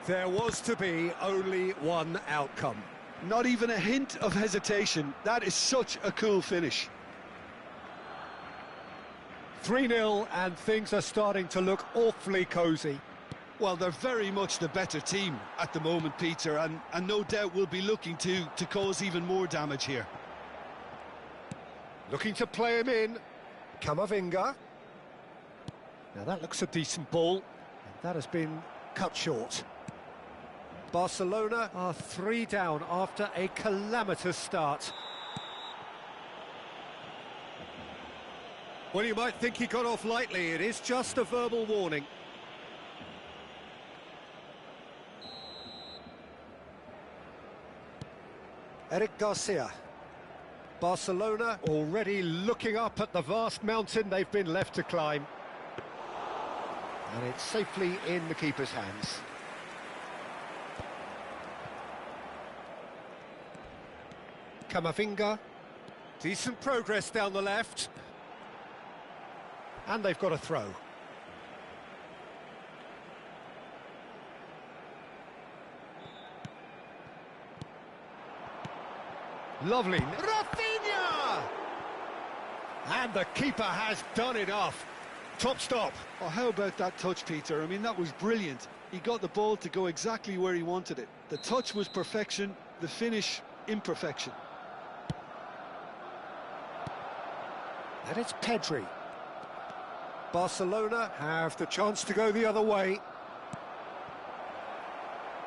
There was to be only one outcome.
Not even a hint of hesitation. That is such a cool finish.
3-0 and things are starting to look awfully cosy.
Well, they're very much the better team at the moment, Peter, and no doubt will be looking to cause even more damage here.
Looking to play him in. Camavinga. Now that looks a decent ball. And that has been cut short. Barcelona are 3 down after a calamitous start. Well, you might think he got off lightly. It is just a verbal warning. Eric Garcia. Barcelona already looking up at the vast mountain they've been left to climb. And it's safely in the keeper's hands. Camavinga. Decent progress down the left. And they've got a throw. Lovely. Rafinha! And the keeper has done enough. Top stop.
Oh, how about that touch, Peter? I mean, that was brilliant. He got the ball to go exactly where he wanted it. The touch was perfection, the finish, imperfection.
And it's Pedri. Barcelona have the chance to go the other way.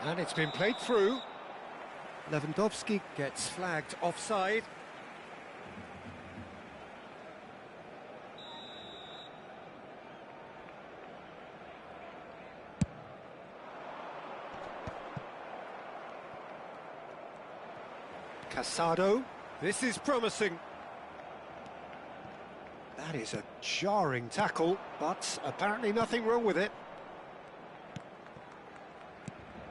And it's been played through. Lewandowski gets flagged offside. Casado. This is promising. That is a jarring tackle, but apparently nothing wrong with it.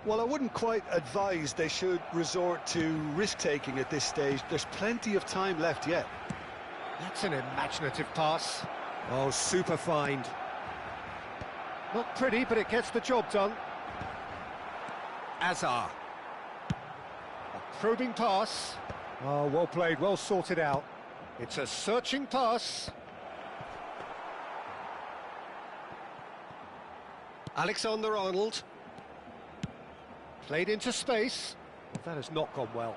Well, I wouldn't quite advise they should resort to risk-taking at this stage. There's plenty of time left yet.
That's an imaginative pass.
Oh, super find.
Not pretty, but it gets the job done.
Azar.
A probing pass. Oh, well played, well sorted out. It's a searching pass.
Alexander-Arnold.
Played into space.
That has not gone well.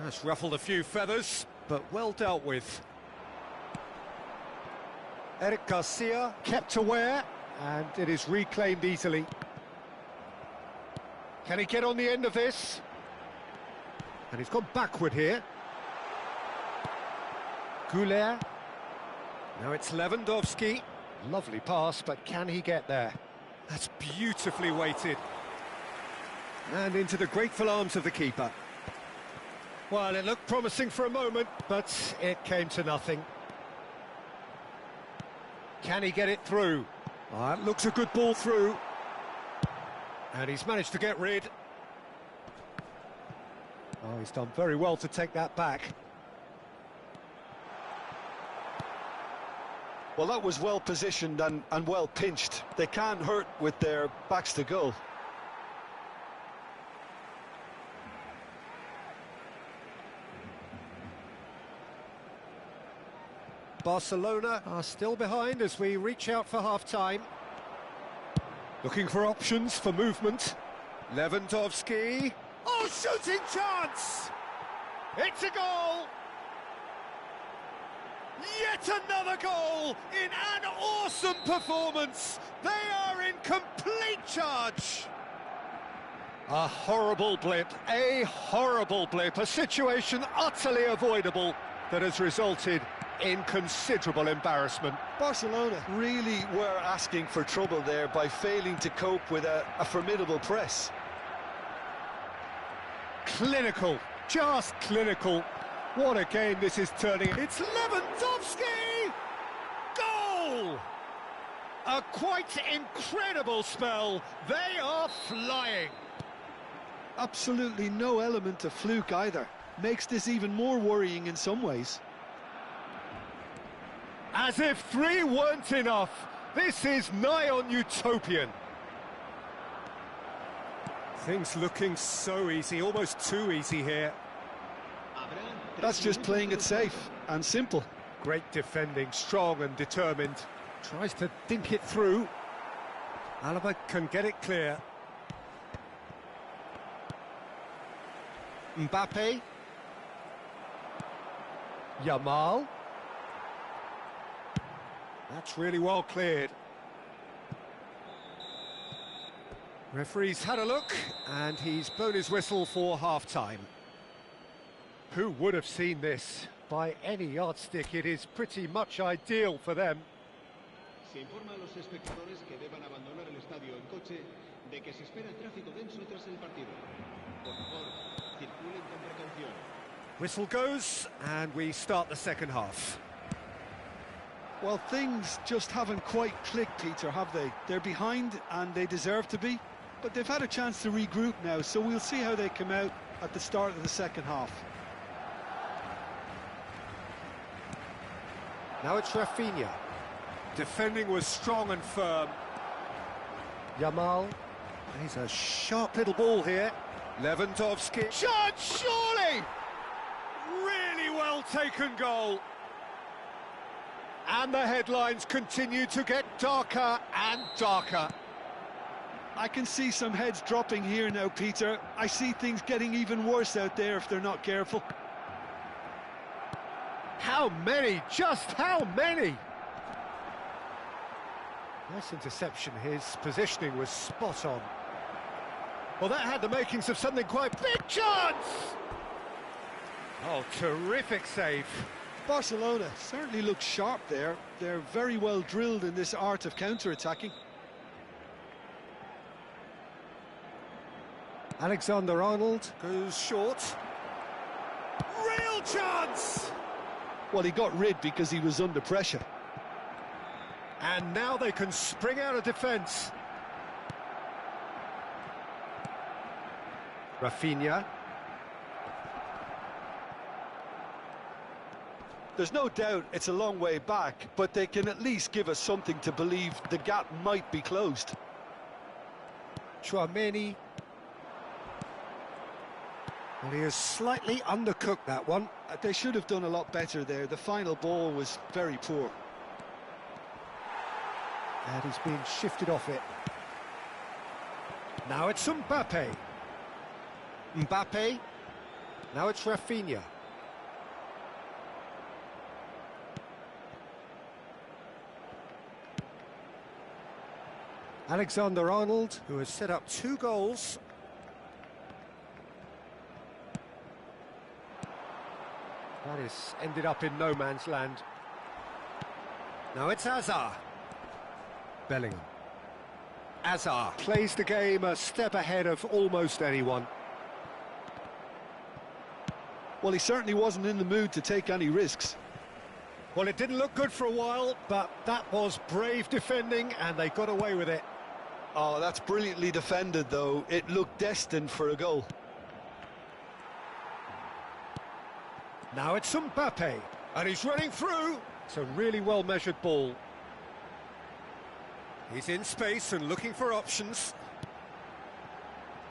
That's ruffled a few feathers, but well dealt with.
Eric Garcia kept aware, and it is reclaimed easily. Can he get on the end of this? And he's gone backward here. Goulet.
Now it's Lewandowski.
Lovely pass, but can he get there?
That's beautifully weighted. And into the grateful arms of the keeper.
Well, it looked promising for a moment, but it came to nothing. Can he get it through?
It looks a good ball through.
And he's managed to get rid. Oh, he's done very well to take that back.
Well, that was well positioned and well pinched. They can't hurt with their backs to goal.
Barcelona are still behind as we reach out for half-time. Looking for options for movement.
Lewandowski.
Oh, shooting chance! It's a goal! Yet another goal in an awesome performance! They are in complete charge! A horrible blip, a situation utterly avoidable that has resulted in considerable embarrassment.
Barcelona really were asking for trouble there by failing to cope with a formidable press.
Clinical, just clinical. What a game this is turning. It's Lewandowski! Goal! A quite incredible spell. They are flying.
Absolutely no element of fluke either. Makes this even more worrying in some ways.
As if 3 weren't enough, this is nigh on utopian.
Things looking so easy, almost too easy here.
That's just playing it safe and simple.
Great defending, strong and determined. Tries to dink it through.
Alaba can get it clear.
Mbappe. Yamal.
That's really well cleared. Referee's had a look, and he's blown his whistle for half-time.
Who would have seen this? By any yardstick, it is pretty much ideal for them.
Se informa a los espectadores que deban abandonar el estadio en coche de que se espera tráfico denso tras el partido. Por favor, circulen con precaución.
Whistle goes, and we start the second half.
Well, things just haven't quite clicked, Peter, have they? They're behind, and they deserve to be. But they've had a chance to regroup now, so we'll see how they come out at the start of the second half.
Now it's Rafinha.
Defending was strong and firm.
Yamal.
He's a sharp little ball here. Lewandowski.
Chance, surely! Really well taken goal. And the headlines continue to get darker and darker.
I can see some heads dropping here now, Peter. I see things getting even worse out there if they're not careful.
How many? Just how many? Nice interception. His positioning was spot on. Well, that had the makings of something quite big. Chance! Oh, terrific save.
Barcelona certainly looks sharp there. They're very well drilled in this art of counter-attacking.
Alexander-Arnold goes short. Real chance!
Well, he got rid because he was under pressure.
And now they can spring out of defence. Rafinha.
There's no doubt it's a long way back, but they can at least give us something to believe the gap might be closed.
Chouameni. Well, he has slightly undercooked that one.
They should have done a lot better there. The final ball was very poor.
And he's been shifted off it. Now it's Mbappe. Mbappe. Now it's Rafinha. Alexander-Arnold, who has set up 2 goals. That is ended up in no man's land. Now it's Hazard. Bellingham. Hazard plays the game a step ahead of almost anyone.
Well, he certainly wasn't in the mood to take any risks.
Well, it didn't look good for a while, but that was brave defending, and they got away with it.
Oh, that's brilliantly defended, though. It looked destined for a goal.
Now it's Mbappe, and he's running through. It's a really well-measured ball. He's in space and looking for options.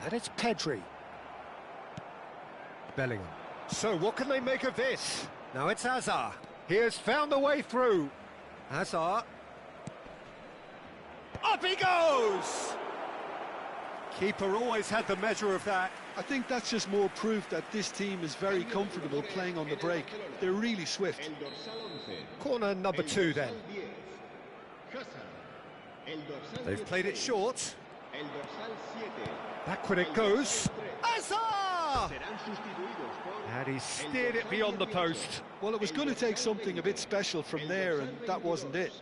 And it's Pedri. Bellingham. So what can they make of this? Now it's Hazard. He has found the way through. Hazard. Up he goes! Keeper always had the measure of that.
I think that's just more proof that this team is very comfortable playing on the break. They're really swift.
Corner number 2 then. They've played it short. Back when it goes. Hazard! And he steered it beyond the post.
Well, it was going to take something a bit special from there, and that wasn't it.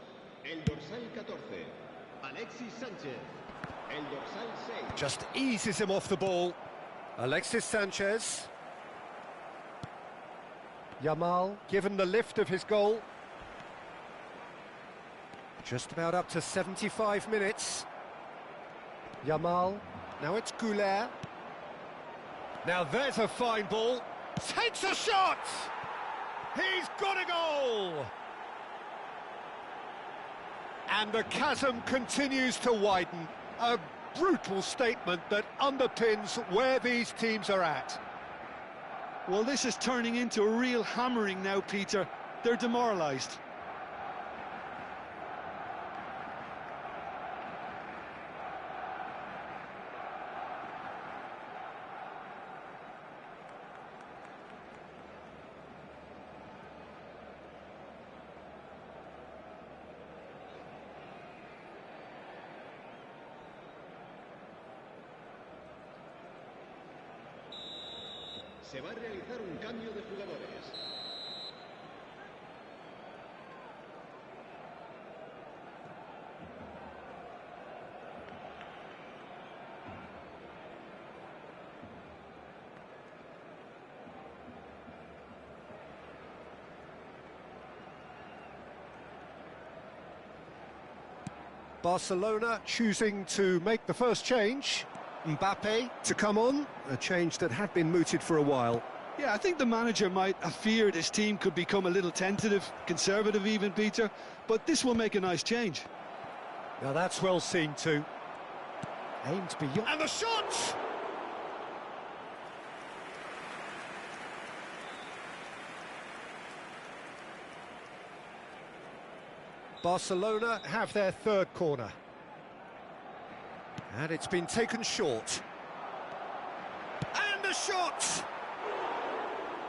Just eases him off the ball. Alexis Sanchez. Yamal, given the lift of his goal. Just about up to 75 minutes. Yamal. Now it's Goulet. Now there's a fine ball. Takes a shot! He's got a goal! And the chasm continues to widen. A brutal statement that underpins where these teams are at.
Well, this is turning into a real hammering now, Peter. They're demoralised.
Se va a realizar un cambio de jugadores.
Barcelona choosing to make the first change. Mbappe to come on, a change that had been mooted for a while.
Yeah, I think the manager might have feared his team could become a little tentative, conservative even, Peter, but this will make a nice change.
Now that's well seen too. Aimed beyond. And the shot! Barcelona have their third corner. And it's been taken short. And a shot!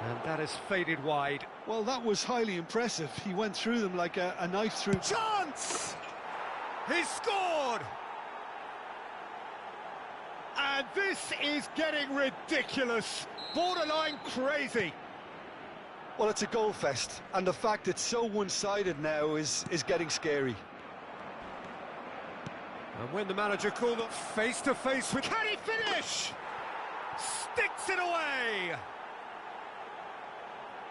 And that has faded wide.
Well, that was highly impressive. He went through them like a knife through...
Chance! He's scored! And this is getting ridiculous. Borderline crazy.
Well, it's a goal fest, and the fact it's so one-sided now is getting scary.
And when the manager called up face-to-face with... Can he finish? Sticks it away!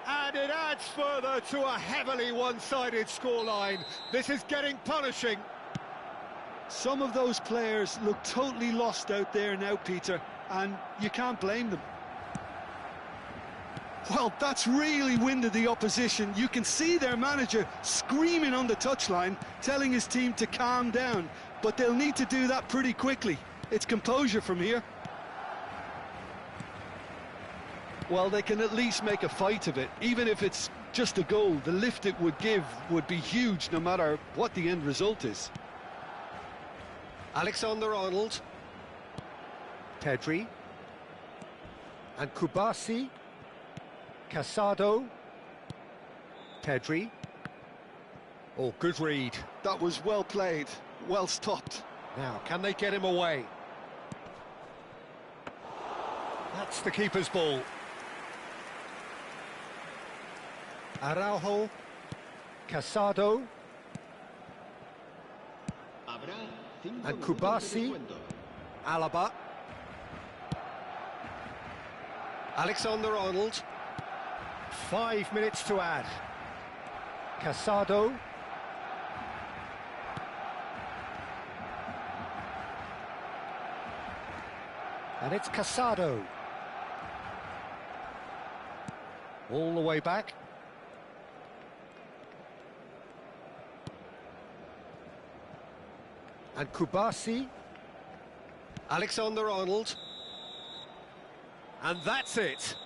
And it adds further to a heavily one-sided scoreline. This is getting punishing.
Some of those players look totally lost out there now, Peter, and you can't blame them. Well, that's really winded the opposition. You can see their manager screaming on the touchline, telling his team to calm down, but they'll need to do that pretty quickly. It's composure from here. Well, they can at least make a fight of it. Even if it's just a goal, the lift it would give would be huge no matter what the end result is.
Alexander-Arnold. Pedri. And Kubasi. Casado. Pedri. Oh, good read.
That was well played, well stopped.
Now, can they get him away? That's the keeper's ball. Araujo. Casado. And Kubasi. Alaba. Alexander-Arnold. 5 minutes to add. Casado. And it's Casado. All the way back. And Kubasi. Alexander-Arnold. And that's it.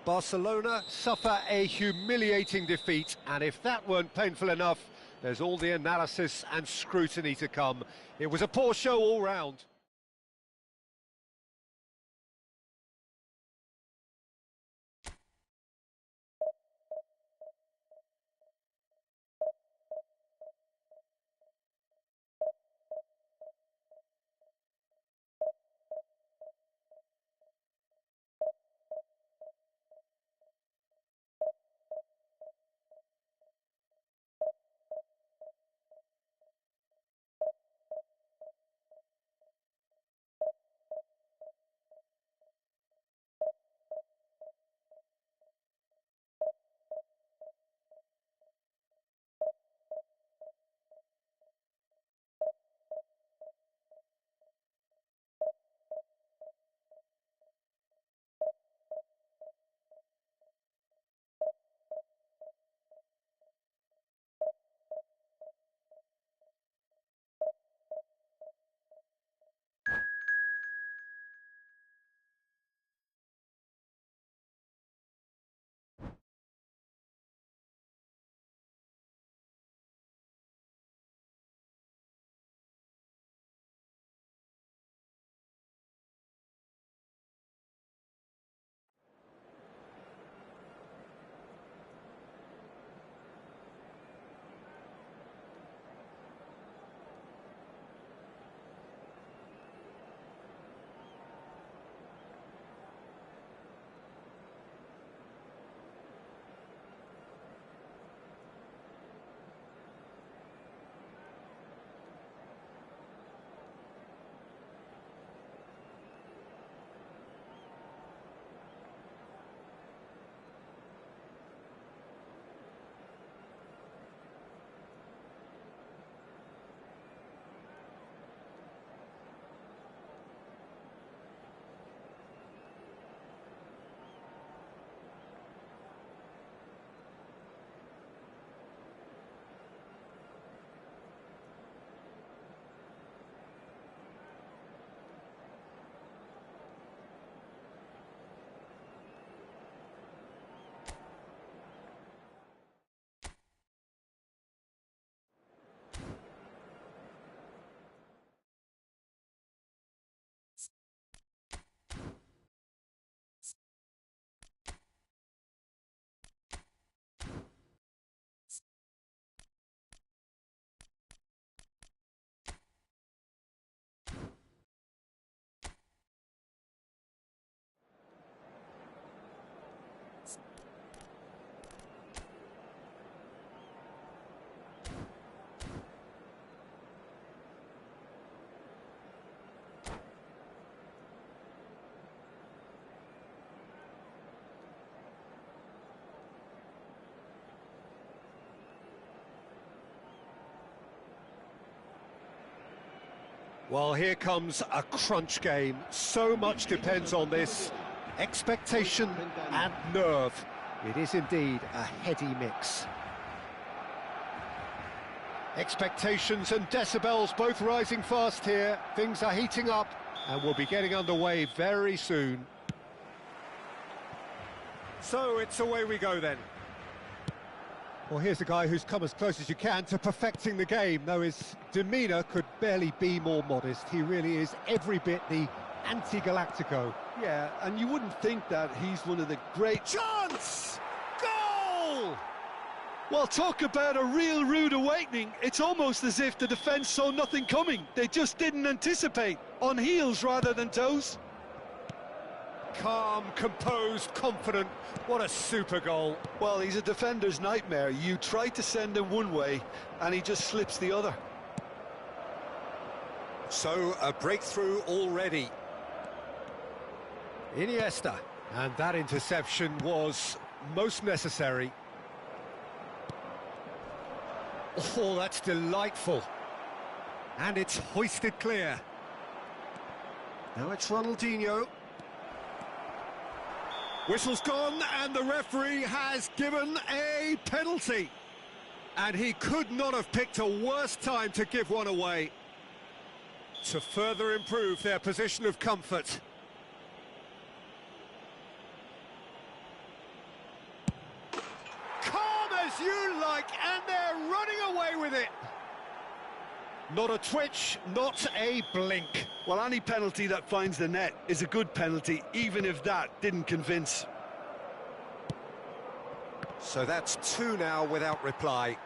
Barcelona suffer a humiliating defeat, and if that weren't painful enough, there's all the analysis and scrutiny to come. It was a poor show all round. Well, here comes a crunch game. So much depends on this. Expectation and nerve. It is indeed a heady mix. Expectations and decibels both rising fast here. Things are heating up and we'll be getting underway very soon.
So it's away we go then.
Well, here's a guy who's come as close as you can to perfecting the game, though his demeanour could barely be more modest. He really is every bit the anti-Galactico.
Yeah, and you wouldn't think that he's one of the great...
Chance! Goal!
Well, talk about a real rude awakening. It's almost as if the defence saw nothing coming. They just didn't anticipate. On heels rather than toes.
Calm, composed, confident. What a super goal.
Well, he's a defender's nightmare. You try to send him one way, and he just slips the other.
So, a breakthrough already.
Iniesta.
And that interception was most necessary.
Oh, that's delightful.
And it's hoisted clear.
Now it's Ronaldinho.
Whistle's gone, and the referee has given a penalty. And he could not have picked a worse time to give one away. To further improve their position of comfort. Calm as you like, and they're running away with it.
Not a twitch, not a blink.
Well, any penalty that finds the net is a good penalty, even if that didn't convince.
So that's two now without reply.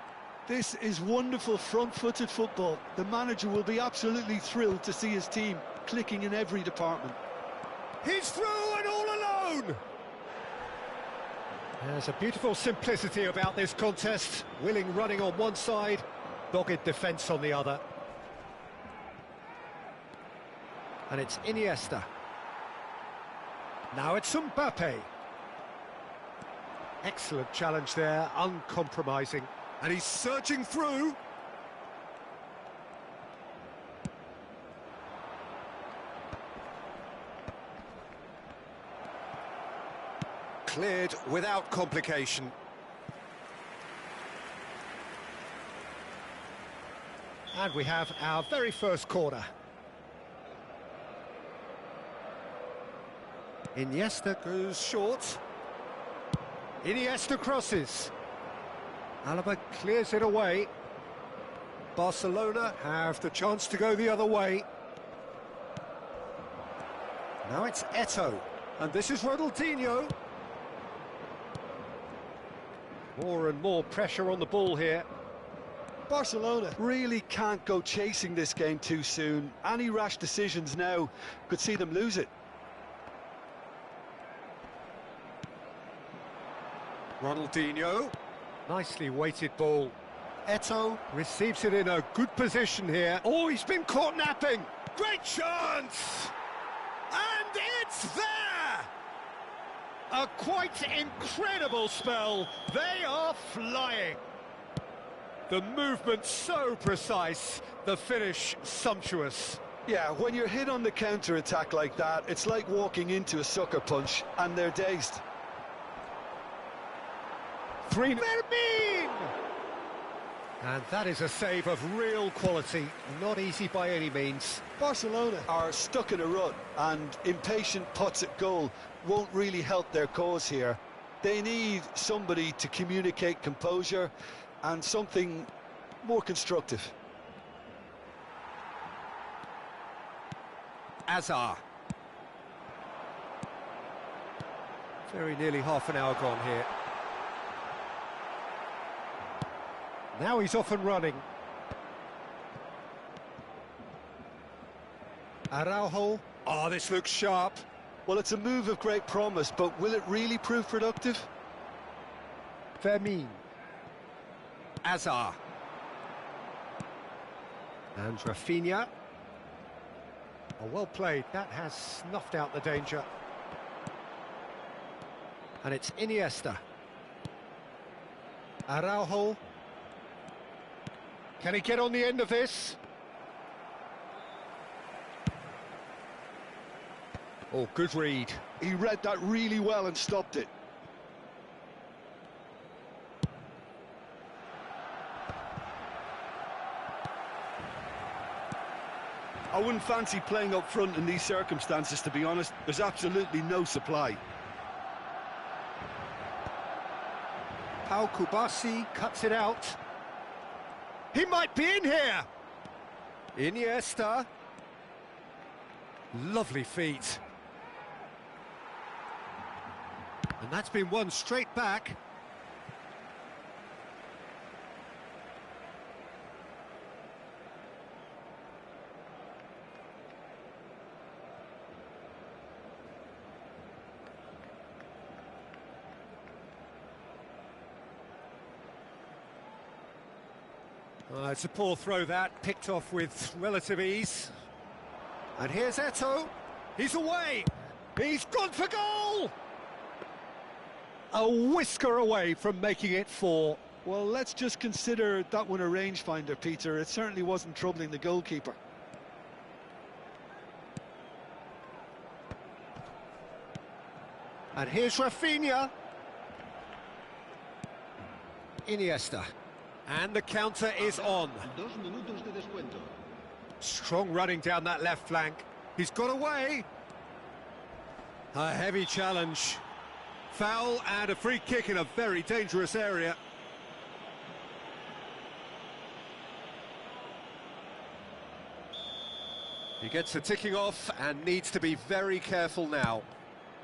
This is wonderful front-footed football. The manager will be absolutely thrilled to see his team clicking in every department.
He's through and all alone!
There's a beautiful simplicity about this contest. Willing running on one side, dogged defence on the other. And it's Iniesta. Now it's Mbappe. Excellent challenge there, uncompromising.
And he's surging through. Cleared without complication.
And we have our very first corner. Iniesta goes short. Iniesta crosses. Alaba clears it away.
Barcelona have the chance to go the other way.
Now it's Eto'o.
And this is Ronaldinho.
More and more pressure on the ball here.
Barcelona really can't go chasing this game too soon. Any rash decisions now could see them lose it.
Ronaldinho.
Nicely weighted ball.
Eto'o receives it in a good position here. Oh, he's been caught napping. Great chance! And it's there!
A quite incredible spell. They are flying.
The movement so precise, the finish sumptuous.
Yeah, when you're hit on the counter-attack like that, it's like walking into a sucker punch, and they're dazed.
3-0. And that is a save of real quality, not easy by any means.
Barcelona are stuck in a rut, and impatient putts at goal won't really help their cause here. They need somebody to communicate composure and something more constructive.
Azar. Very nearly half an hour gone here.
Now he's off and running. Araujo.
Oh, this looks sharp.
Well, it's a move of great promise, but will it really prove productive?
Fermin.
Azar.
And Rafinha. Oh, well played. That has snuffed out the danger. And it's Iniesta. Araujo. Can he get on the end of this?
Oh, good read.
He read that really well and stopped it. I wouldn't fancy playing up front in these circumstances, to be honest. There's absolutely no supply.
Pau Kubasi cuts it out. He might be in here!
Iniesta. Lovely feet.
And that's been won straight back.
It's a poor throw that, picked off with relative ease.
And here's Eto'o.
He's away! He's gone for goal!
A whisker away from making it 4.
Well, let's just consider that one a rangefinder, Peter. It certainly wasn't troubling the goalkeeper.
And here's Rafinha.
Iniesta. And the counter is on.
2 minutos de descuento.
Strong running down that left flank. He's got away. A heavy challenge. Foul and a free kick in a very dangerous area. He gets the ticking off and needs to be very careful now.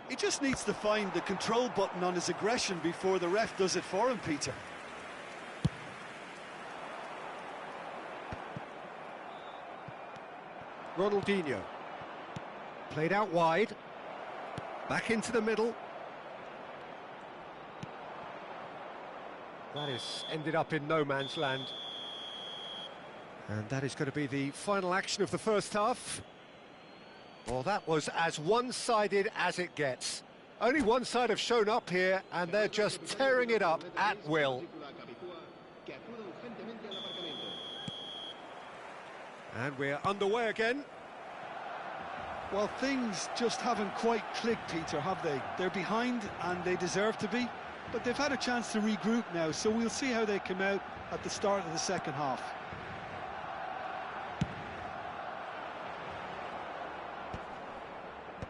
He just needs to find the control button on his aggression before the ref does it for him, Peter.
Ronaldinho. Played out wide. Back into the middle.
That is ended up in no man's land. And that is going to be the final action of the first half.
Well, that was as one-sided as it gets. Only one side have shown up here, and they're just tearing it up at will.
And we're underway again.
Well, things just haven't quite clicked, Peter, have they? They're behind, and they deserve to be. But they've had a chance to regroup now, so we'll see how they come out at the start of the second half.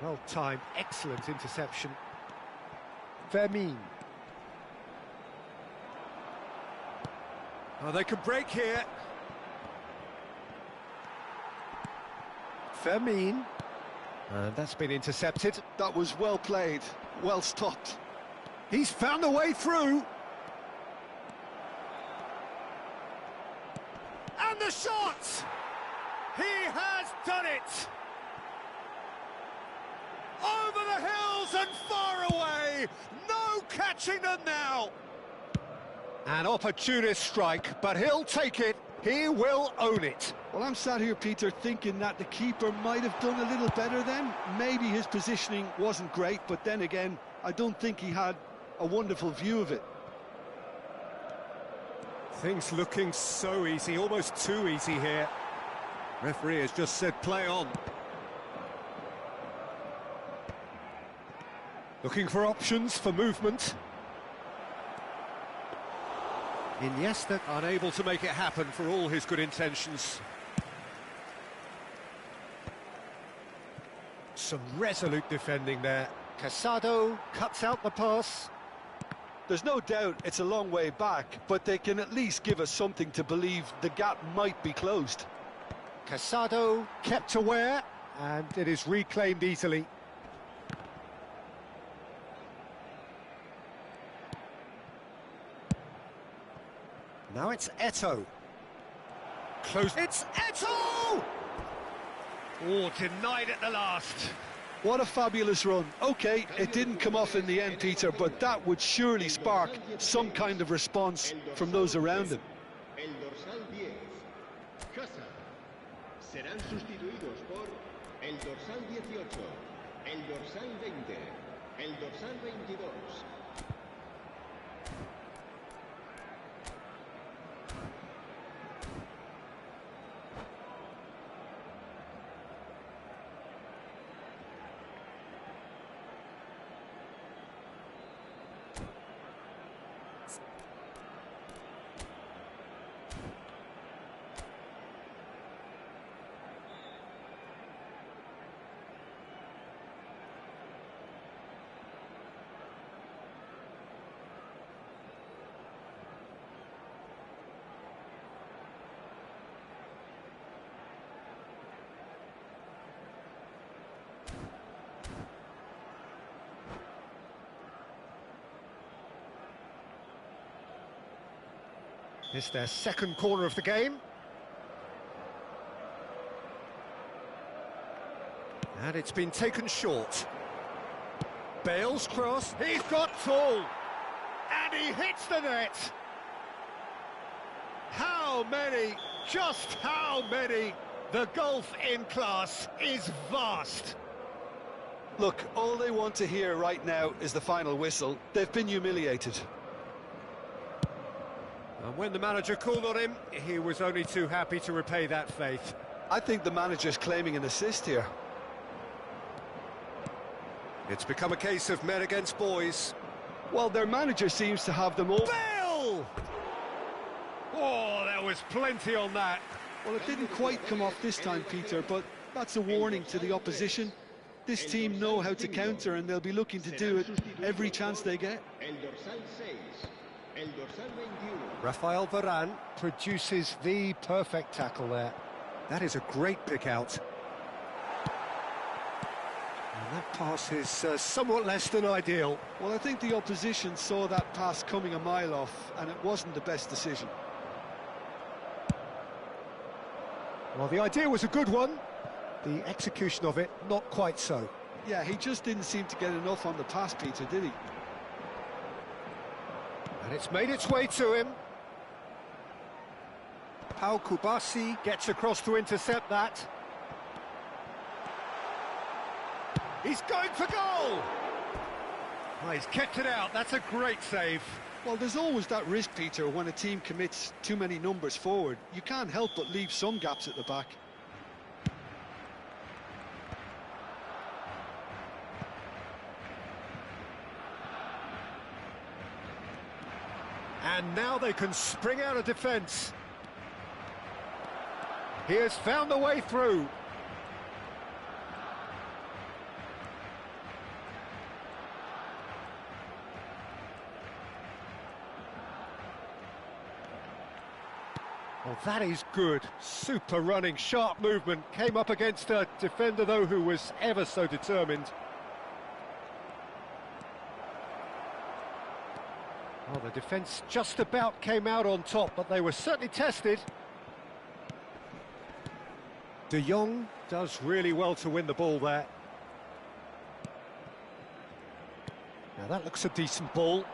Well timed, excellent interception. Vermin.
Oh, they can break here.
Vermin. And that's been intercepted.
That was well played, well stopped.
He's found a way through.
And the shot! He has done it! Over the hills and far away! No catching them now!
An opportunist strike, but he'll take it. He will own it.
Well, I'm sat here, Peter, thinking that the keeper might have done a little better then. Maybe his positioning wasn't great, but then again, I don't think he had a wonderful view of it.
Things looking so easy, almost too easy here. Referee has just said play on.
Looking for options for movement.
Iniesta unable to make it happen for all his good intentions. Some resolute defending there.
Casado cuts out the pass.
There's no doubt it's a long way back, but they can at least give us something to believe the gap might be closed.
Casado kept aware, and it is reclaimed easily. Now it's Eto'o.
Close. It's Eto'o! Oh, denied at the last.
What a fabulous run. OK, it didn't come off in the end, Peter, but that would surely spark some kind of response from those around him.
El dorsal 10, Casa. Serán sustituidos por el dorsal 18, el dorsal 20, el dorsal 22.
It's their second corner of the game. And it's been taken short. Bale's cross, he's got full! And he hits the net! How many, just how many? The gulf in class is vast.
Look, all they want to hear right now is the final whistle. They've been humiliated.
And when the manager called on him, he was only too happy to repay that faith.
I think the manager's claiming an assist here.
It's become a case of men against boys.
Well, their manager seems to have them all.
Bale! Oh, there was plenty on that.
Well, it didn't quite come off this time, Peter, but that's a warning to the opposition. This team know how to counter, and they'll be looking to do it every chance they get.
Rafael Varane produces the perfect tackle there. That is a great pick out. And that pass is somewhat less than ideal.
Well, I think the opposition saw that pass coming a mile off, and it wasn't the best decision.
Well, the idea was a good one. The execution of it, not quite so.
Yeah, he just didn't seem to get enough on the pass, Peter, did he?
And it's made its way to him. Pau Kubasi gets across to intercept that. He's going for goal! Oh, he's kept it out, that's a great save.
Well, there's always that risk, Peter, when a team commits too many numbers forward. You can't help but leave some gaps at the back.
And now they can spring out of defence. He has found the way through. Well, that is good. Super running, sharp movement. Came up against a defender, though, who was ever so determined. Well, the defence just about came out on top, but they were certainly tested. De Jong does really well to win the ball there. Now that looks a decent ball.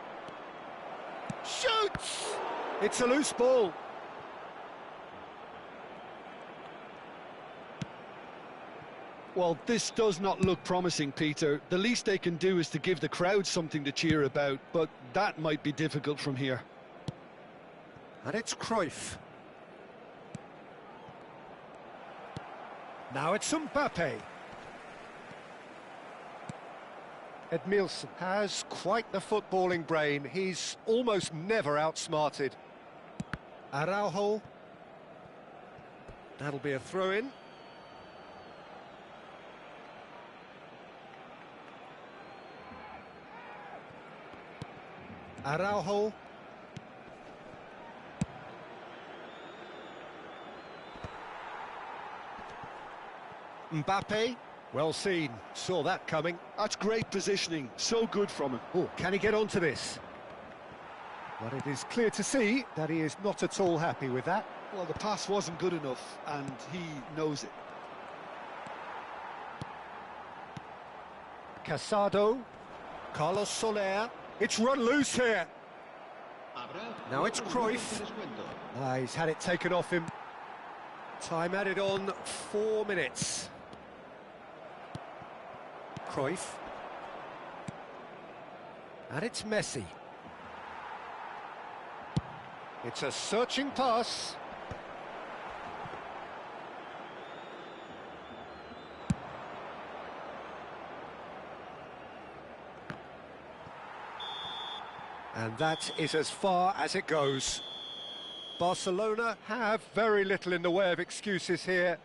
Shoots! It's a loose ball.
Well, this does not look promising, Peter. The least they can do is to give the crowd something to cheer about, but that might be difficult from here.
And it's Cruyff. Now it's Mbappe. Edmilson has quite the footballing brain. He's almost never outsmarted. Araujo. That'll be a throw-in. Araujo. Mbappe, well seen, saw that coming.
That's great positioning, so good from him.
Oh, can he get onto this? But it is clear to see that he is not at all happy with that.
Well, the pass wasn't good enough, and he knows it.
Casado, Carlos Soler, it's run loose here. Now it's Cruyff. He's had it taken off him. Time added on 4 minutes. Cruyff. And it's Messi. It's a searching pass. And that is as far as it goes. Barcelona have very little in the way of excuses here.